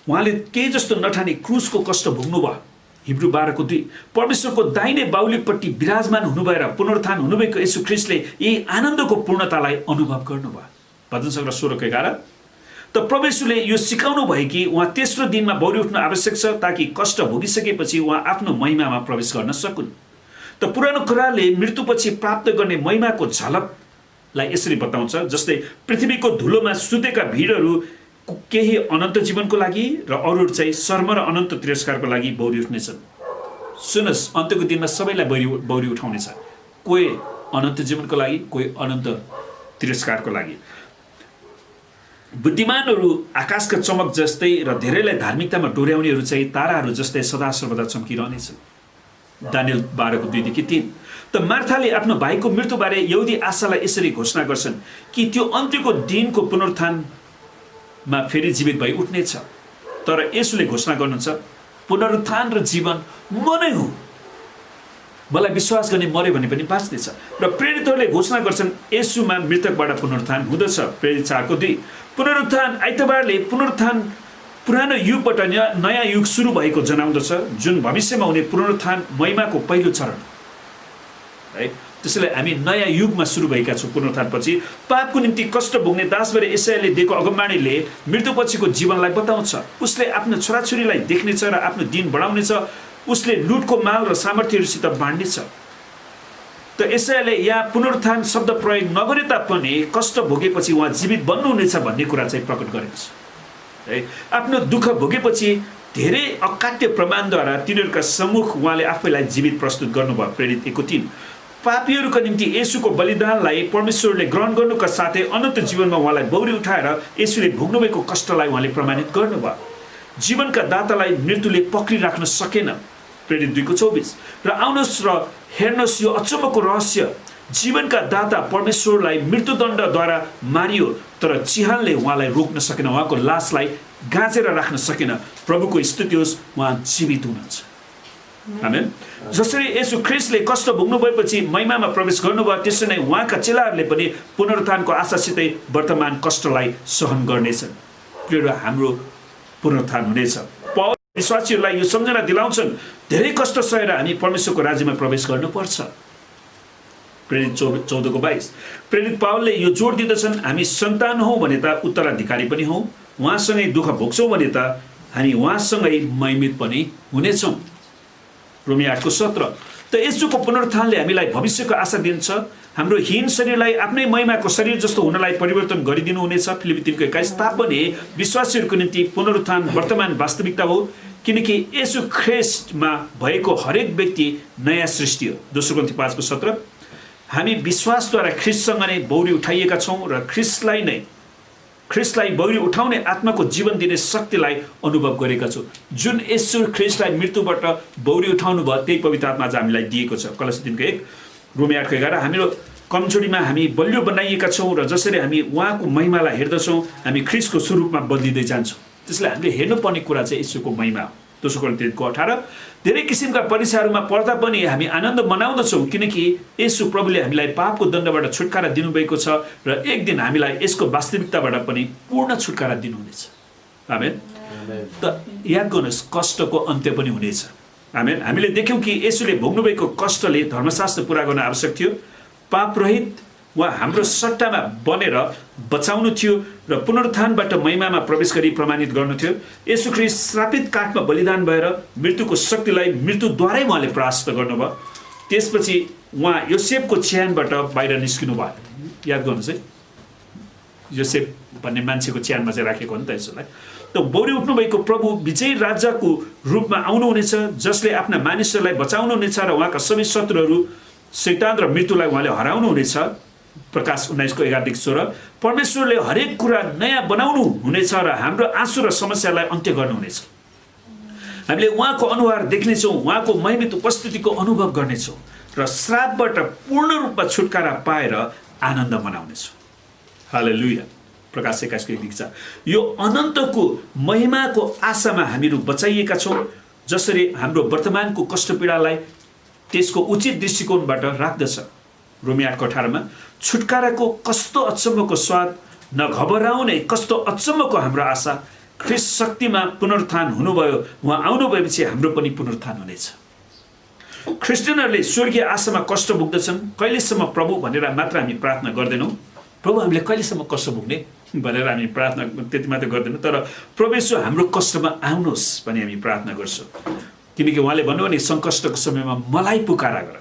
उहाँले केही जस्तो नठानी क्रुसको कष्ट भोग्नुभयो। हिब्रू 12:2। परमेश्वरको दाहिने बाहुलीपट्टि विराजमान हुनुभएर पुनरुत्थान हुनुभएको येशू ख्रिस्टले यही आनन्दको पूर्णतालाई अनुभव गर्नुभयो। भजन सङ्ग्रह 16:11। त परमेश्वरले यो सिकाउनु भयो कि उहाँ तेस्रो दिनमा बौरी उठ्न आवश्यक छ, ताकि कष्ट भोगिसकेपछि उहाँ आफ्नो महिमामा प्रवेश गर्न सकुन्। त पुरानो कुराले मृत्युपछि प्राप्त गर्ने महिमाको झलकलाई यसरी बताउँछ, जस्तै पृथ्वीको धुलोमा सुतेका भिडहरू केही अनन्त जीवनको लागि र अरू चाहिँ शर्म र अनन्त तिरस्कारको लागि बौरी उठ्नेछन्। सुन्नुहोस्, अन्त्यको दिनमा सबैलाई बौरी उठाउनेछ। कोही अनन्त जीवनको लागि, कोही अनन्त तिरस्कारको लागि। बुद्धिमानहरू आकाशका चमक जस्तै र धेरैलाई धार्मिकतामा डोर्याउनेहरू चाहिँ ताराहरू जस्तै सदा सर्वदा चम्किरहनेछन्। दानियल 12:2-3। त मार्थाले आफ्नो भाइको मृत्युबारे यहुदी आशालाई यसरी घोषणा गर्छन् कि त्यो अन्त्यको दिनको पुनरुत्थानमा फेरि जीवित भई उठ्नेछ। तर येशूले घोषणा गर्नुहुन्छ, पुनरुत्थान र जीवन म नै हुँ, मलाई विश्वास गर्ने मर्यो भने पनि बाँच्नेछ। र प्रेरितहरूले घोषणा गर्छन् येशूमा मृतकबाट पुनरुत्थान हुँदछ। प्रेरित 4:2। पुनरुत्थान आइतबारले पुनरुत्थान पुरानो युगबाट नयाँ युग सुरु भएको जनाउँदछ, जुन भविष्यमा हुने पुनरुत्थान महिमाको पहिलो चरण है। त्यसैले हामी नयाँ युगमा सुरु भएका छौँ। पुनरुत्थानपछि पापको निम्ति कष्ट भोग्ने दासबारे एसायाले दिएको अगमबाणीले मृत्युपछिको जीवनलाई बताउँछ। उसले आफ्नो छोराछोरीलाई देख्नेछ र आफ्नो दिन बढाउनेछ। उसले लुटको माल र सामर्थ्यहरूसित बाँड्नेछ। त एसायाले यहाँ पुनरुत्थान शब्द प्रयोग नगरे तापनि कष्ट भोगेपछि उहाँ जीवित बन्नुहुनेछ भन्ने कुरा चाहिँ प्रकट गरेको छ है। आफ्नो दुःख भोगेपछि धेरै अकाट्य प्रमाणद्वारा तिनीहरूका सम्मुख उहाँले आफैलाई जीवित प्रस्तुत गर्नुभयो। प्रेरित 1:3। पापीहरूका निम्ति येशूको बलिदानलाई परमेश्वरले ग्रहण गर्नुका साथै अनन्त जीवनमा उहाँलाई बौरी उठाएर येशूले भोग्नुभएको कष्टलाई उहाँले प्रमाणित गर्नुभयो। जीवनका दातालाई मृत्युले पक्रिराख्न सकेन। प्रेरित 2:24 र आउनुहोस् र हेर्नुहोस् यो अचम्मको रहस्य जीवनका दाता परमेश्वरलाई मृत्युदण्डद्वारा मारियो तर चिहानले उहाँलाई रोक्न सकेन उहाँको लासलाई गाँचेर राख्न सकेन प्रभुको स्तुति होस् उहाँ जीवित हुनुहुन्छ आमेन जसरी येशू ख्रीष्टले कष्ट भोग्नु भएपछि महिमामा प्रवेश गर्नुभयो त्यसरी नै उहाँका चेलाहरूले पनि पुनरुत्थानको आशासितै वर्तमान कष्टलाई सहन गर्नेछन् प्रिय हाम्रो पुनरुत्थान हुनेछ पौल विश्वासीहरूलाई यो सम्झना दिलाउँछन् धेरै कष्ट सहेर हामी परमेश्वरको राज्यमा प्रवेश गर्नुपर्छ प्रेरित 14:22 प्रेरित पावलले यो जोड दिँदछन् हामी सन्तान हौँ भने त उत्तराधिकारी पनि हौँ उहाँसँगै दुःख भोग्छौँ भने त हामी उहाँसँगै महिमित पनि हुनेछौँ रोमी 8:17 त येशूको पुनरुत्थानले हामीलाई भविष्यको आशा दिन्छ हाम्रो हीन शरीरलाई आफ्नै महिमाको शरीर जस्तो हुनलाई परिवर्तन गरिदिनु हुनेछ फिलिपी 3:21 तापनि विश्वासीहरूको निम्ति पुनरुत्थान वर्तमान वास्तविकता हो किनकि येशू ख्रीष्टमा भएको हरेक व्यक्ति नयाँ सृष्टि हो दोस्रो कोरिन्थी 5:17 हामी विश्वासद्वारा ख्रीष्टसँग नै बौरी उठाइएका छौँ र ख्रीष्टलाई बौरी उठाउने आत्माको जीवन दिने शक्तिलाई अनुभव गरेका छौँ जुन येशू ख्रीष्टलाई मृत्युबाट बौरी उठाउनु भयो त्यही पवित्र आत्मा आज हामीलाई दिएको छ कलसी 3:1 रोमी 8:11 हाम्रो कमजोरीमा हामी बलियो बनाइएका छौँ र जसरी हामी उहाँको महिमालाई हेर्दछौँ हामी ख्रीष्टको स्वरूपमा बदलिँदै जान्छौँ त्यसले हामीले हेर्नुपर्ने कुरा चाहिँ येशूको महिमा हो दोस्रो कोरिन्थी 3:18 धेरै किसिमका परीक्षाहरूमा पर्दा पनि हामी आनन्द मनाउँदछौँ किनकि येशू प्रभुले हामीलाई पापको दण्डबाट छुटकारा दिनुभएको छ र एक दिन हामीलाई यसको वास्तविकताबाट पनि पूर्ण छुटकारा दिनुहुनेछ आमेन त याद गर्नुहोस् कष्टको अन्त्य पनि हुनेछ आमेन हामीले देख्यौँ कि येशूले भोग्नुभएको कष्टले धर्मशास्त्र पुरा गर्न आवश्यक थियो पाप रहित उहाँ हाम्रो सट्टामा बनेर बचाउनु थियो र पुनरुत्थानबाट महिमामा प्रवेश गरी प्रमाणित गर्नु थियो येशू ख्रीष्ट श्रापित काठमा बलिदान भएर मृत्युको शक्तिलाई मृत्युद्वारै उहाँले परास्त गर्नुभयो त्यसपछि उहाँ योसेफको च्यानबाट बाहिर निस्किनु भयो याद गर्नुहोस् है योसेफ भन्ने मान्छेको च्यानमा चाहिँ राखेको हो नि त यसोलाई त बौरी उठ्नुभएको प्रभु विजयी राजाको रूपमा आउनुहुनेछ जसले आफ्ना मानिसहरूलाई बचाउनुहुनेछ र उहाँका सबै शत्रुहरू शैतान र मृत्युलाई उहाँले हराउनुहुनेछ प्रकाश 19:11-16 परमेश्वरले हरेक कुरा नयाँ बनाउनु हुनेछ र हाम्रो आँसु र समस्यालाई अन्त्य गर्नुहुनेछ हामीले उहाँको अनुहार देख्नेछौँ उहाँको महिमित उपस्थितिको अनुभव गर्नेछौँ र श्रापबाट पूर्ण रूपमा छुटकारा पाएर आनन्द मनाउनेछौँ हालेलुया प्रकाश 21:1 लेख्छ यो अनन्तको महिमाको आशामा हामीहरू बचाइएका छौँ जसरी हाम्रो वर्तमानको कष्ट पीडालाई त्यसको उचित दृष्टिकोणबाट राख्दछ रोमी 8:18 छुटकाराको कस्तो अचम्मको स्वाद नघबराउने कस्तो अचम्मको हाम्रो आशा ख्रीष्ट शक्तिमा पुनरुत्थान हुनुभयो उहाँ आउनु भएपछि हाम्रो पनि पुनरुत्थान हुनेछ ख्रिस्टियनहरूले स्वर्गीय आशामा कष्ट भोग्दछन् कहिलेसम्म प्रभु भनेर मात्र हामी प्रार्थना गर्दैनौँ प्रभु हामीले कहिलेसम्म कष्ट भोग्ने भनेर हामी प्रार्थना त्यति मात्र गर्दैनौँ तर प्रभु येशू हाम्रो कष्टमा आउनुहोस् भनी हामी प्रार्थना गर्छौँ किनकि उहाँले भन्नुभयो नि सङ्कष्टको समयमा मलाई पुकारा गर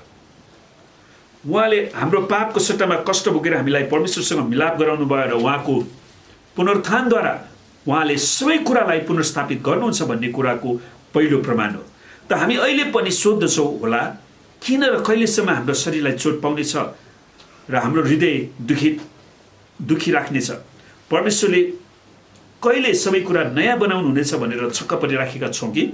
उहाँले हाम्रो पापको सट्टामा कष्ट भोगेर हामीलाई परमेश्वरसँग मिलाप गराउनु भयो र उहाँको पुनरुत्थानद्वारा उहाँले सबै कुरालाई पुनर्स्थापित गर्नुहुन्छ भन्ने कुराको पहिलो प्रमाण हो त हामी अहिले पनि सोध्दछौँ होला किन र कहिलेसम्म हाम्रो शरीरलाई चोट पाउनेछ र हाम्रो हृदय दुखी राख्नेछ परमेश्वरले कहिले सबै कुरा नयाँ बनाउनु हुनेछ भनेर छक्क परिराखेका छौँ कि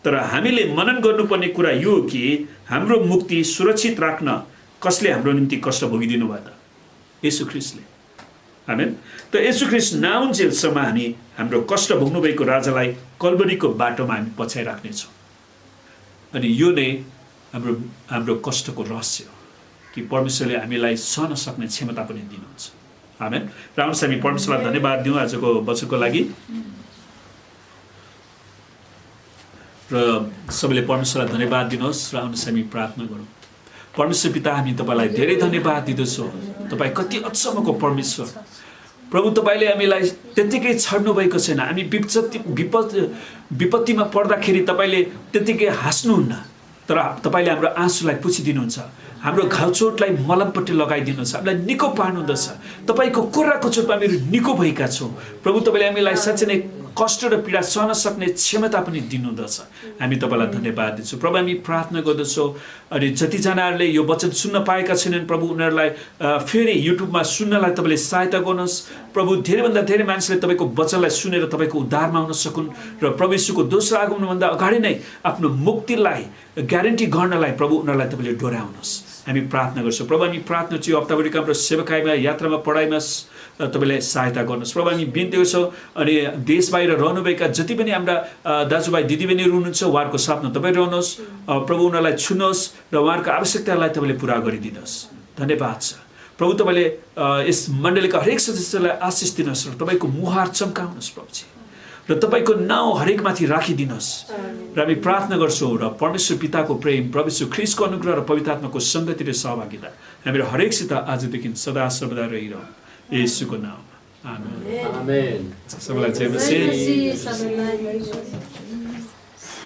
तर हामीले मनन गर्नुपर्ने कुरा यो हो कि हाम्रो मुक्ति सुरक्षित राख्न कसले हाम्रो निम्ति कष्ट भोगिदिनु भयो त येशू ख्रीष्टले आमेन त येशू ख्रीष्ट नआउन्जेलसम्म हामी हाम्रो कष्ट भोग्नुभएको राजालाई कल्वरीको बाटोमा हामी पछ्याइराख्नेछौँ अनि यो नै हाम्रो कष्टको रहस्य हो कि परमेश्वरले हामीलाई सहन सक्ने क्षमता पनि दिनुहुन्छ आमेन र आउनुहोस् हामी परमेश्वरलाई धन्यवाद दिउँ आजको वचनको लागि र सबैले परमेश्वरलाई धन्यवाद दिनुहोस् र आउनुहोस् हामी प्रार्थना गरौँ परमेश्वर पिता हामी तपाईँलाई धेरै धन्यवाद दिँदछौँ तपाईँ कति अचम्मको परमेश्वर प्रभु तपाईँले हामीलाई त्यत्तिकै छाड्नु भएको छैन हामी विपत्तिमा पर्दाखेरि तपाईँले त्यत्तिकै हाँस्नुहुन्न तर तपाईँले हाम्रो आँसुलाई पुछिदिनुहुन्छ हाम्रो घाउचोटलाई मलमपट्टि लगाइदिनुहुन्छ हामीलाई निको पार्नुहुँदछ तपाईँको कुराको चोटमा हामीहरू निको भएका छौँ प्रभु तपाईँले हामीलाई साँच्चै नै कष्ट र पीडा सहन सक्ने क्षमता पनि दिनुहुँदछ। हामी तपाईँलाई धन्यवाद दिन्छौँ प्रभु। हामी प्रार्थना गर्दछौँ अनि जतिजनाहरूले यो वचन सुन्न पाएका छैनन् प्रभु उनीहरूलाई फेरि युट्युबमा सुन्नलाई तपाईँले सहायता गर्नुहोस् प्रभु। धेरैभन्दा धेरै मान्छेले तपाईँको वचनलाई सुनेर तपाईँको उद्धारमा आउन सकुन् र प्रभु यीशुको दोस्रो आगमनभन्दा अगाडि नै आफ्नो मुक्तिलाई ग्यारेन्टी गर्नलाई प्रभु उनीहरूलाई तपाईँले डोर्याउनुहोस्। हामी प्रार्थना गर्छौँ प्रभु। हामी प्रार्थना चाहिँ हप्ताभरिका हाम्रो सेवकाईमा यात्रामा पढाइमा तपाईँले सहायता गर्नुहोस् प्रभु। हामी बिन्ती गर्छौँ अनि देश बाहिर रहनुभएका जति पनि हाम्रा दाजुभाइ दिदीबहिनीहरू हुनुहुन्छ उहाँहरूको साथमा तपाईँ रहनुहोस् प्रभु। उनीहरूलाई छुनुहोस् र उहाँहरूको आवश्यकतालाई तपाईँले पुरा गरिदिनुहोस्। धन्यवाद छ प्रभु। तपाईँले यस मण्डलीका हरेक सदस्यलाई आशिष दिनुहोस् र तपाईँको मुहार चम्काउनुहोस् प्रभुजी र तपाईँको नाउँ हरेकमाथि राखिदिनुहोस्। र हामी प्रार्थना गर्छौँ र परमेश्वर पिताको प्रेम प्रभु यीशु ख्रीष्टको अनुग्रह र पवित्र आत्माको सङ्गति र सहभागिता हामीहरू हरेकसित आजदेखि सदा सर्वदा रहिरहँ येशूको नाममा आमेन। सबैलाई जय मसीह।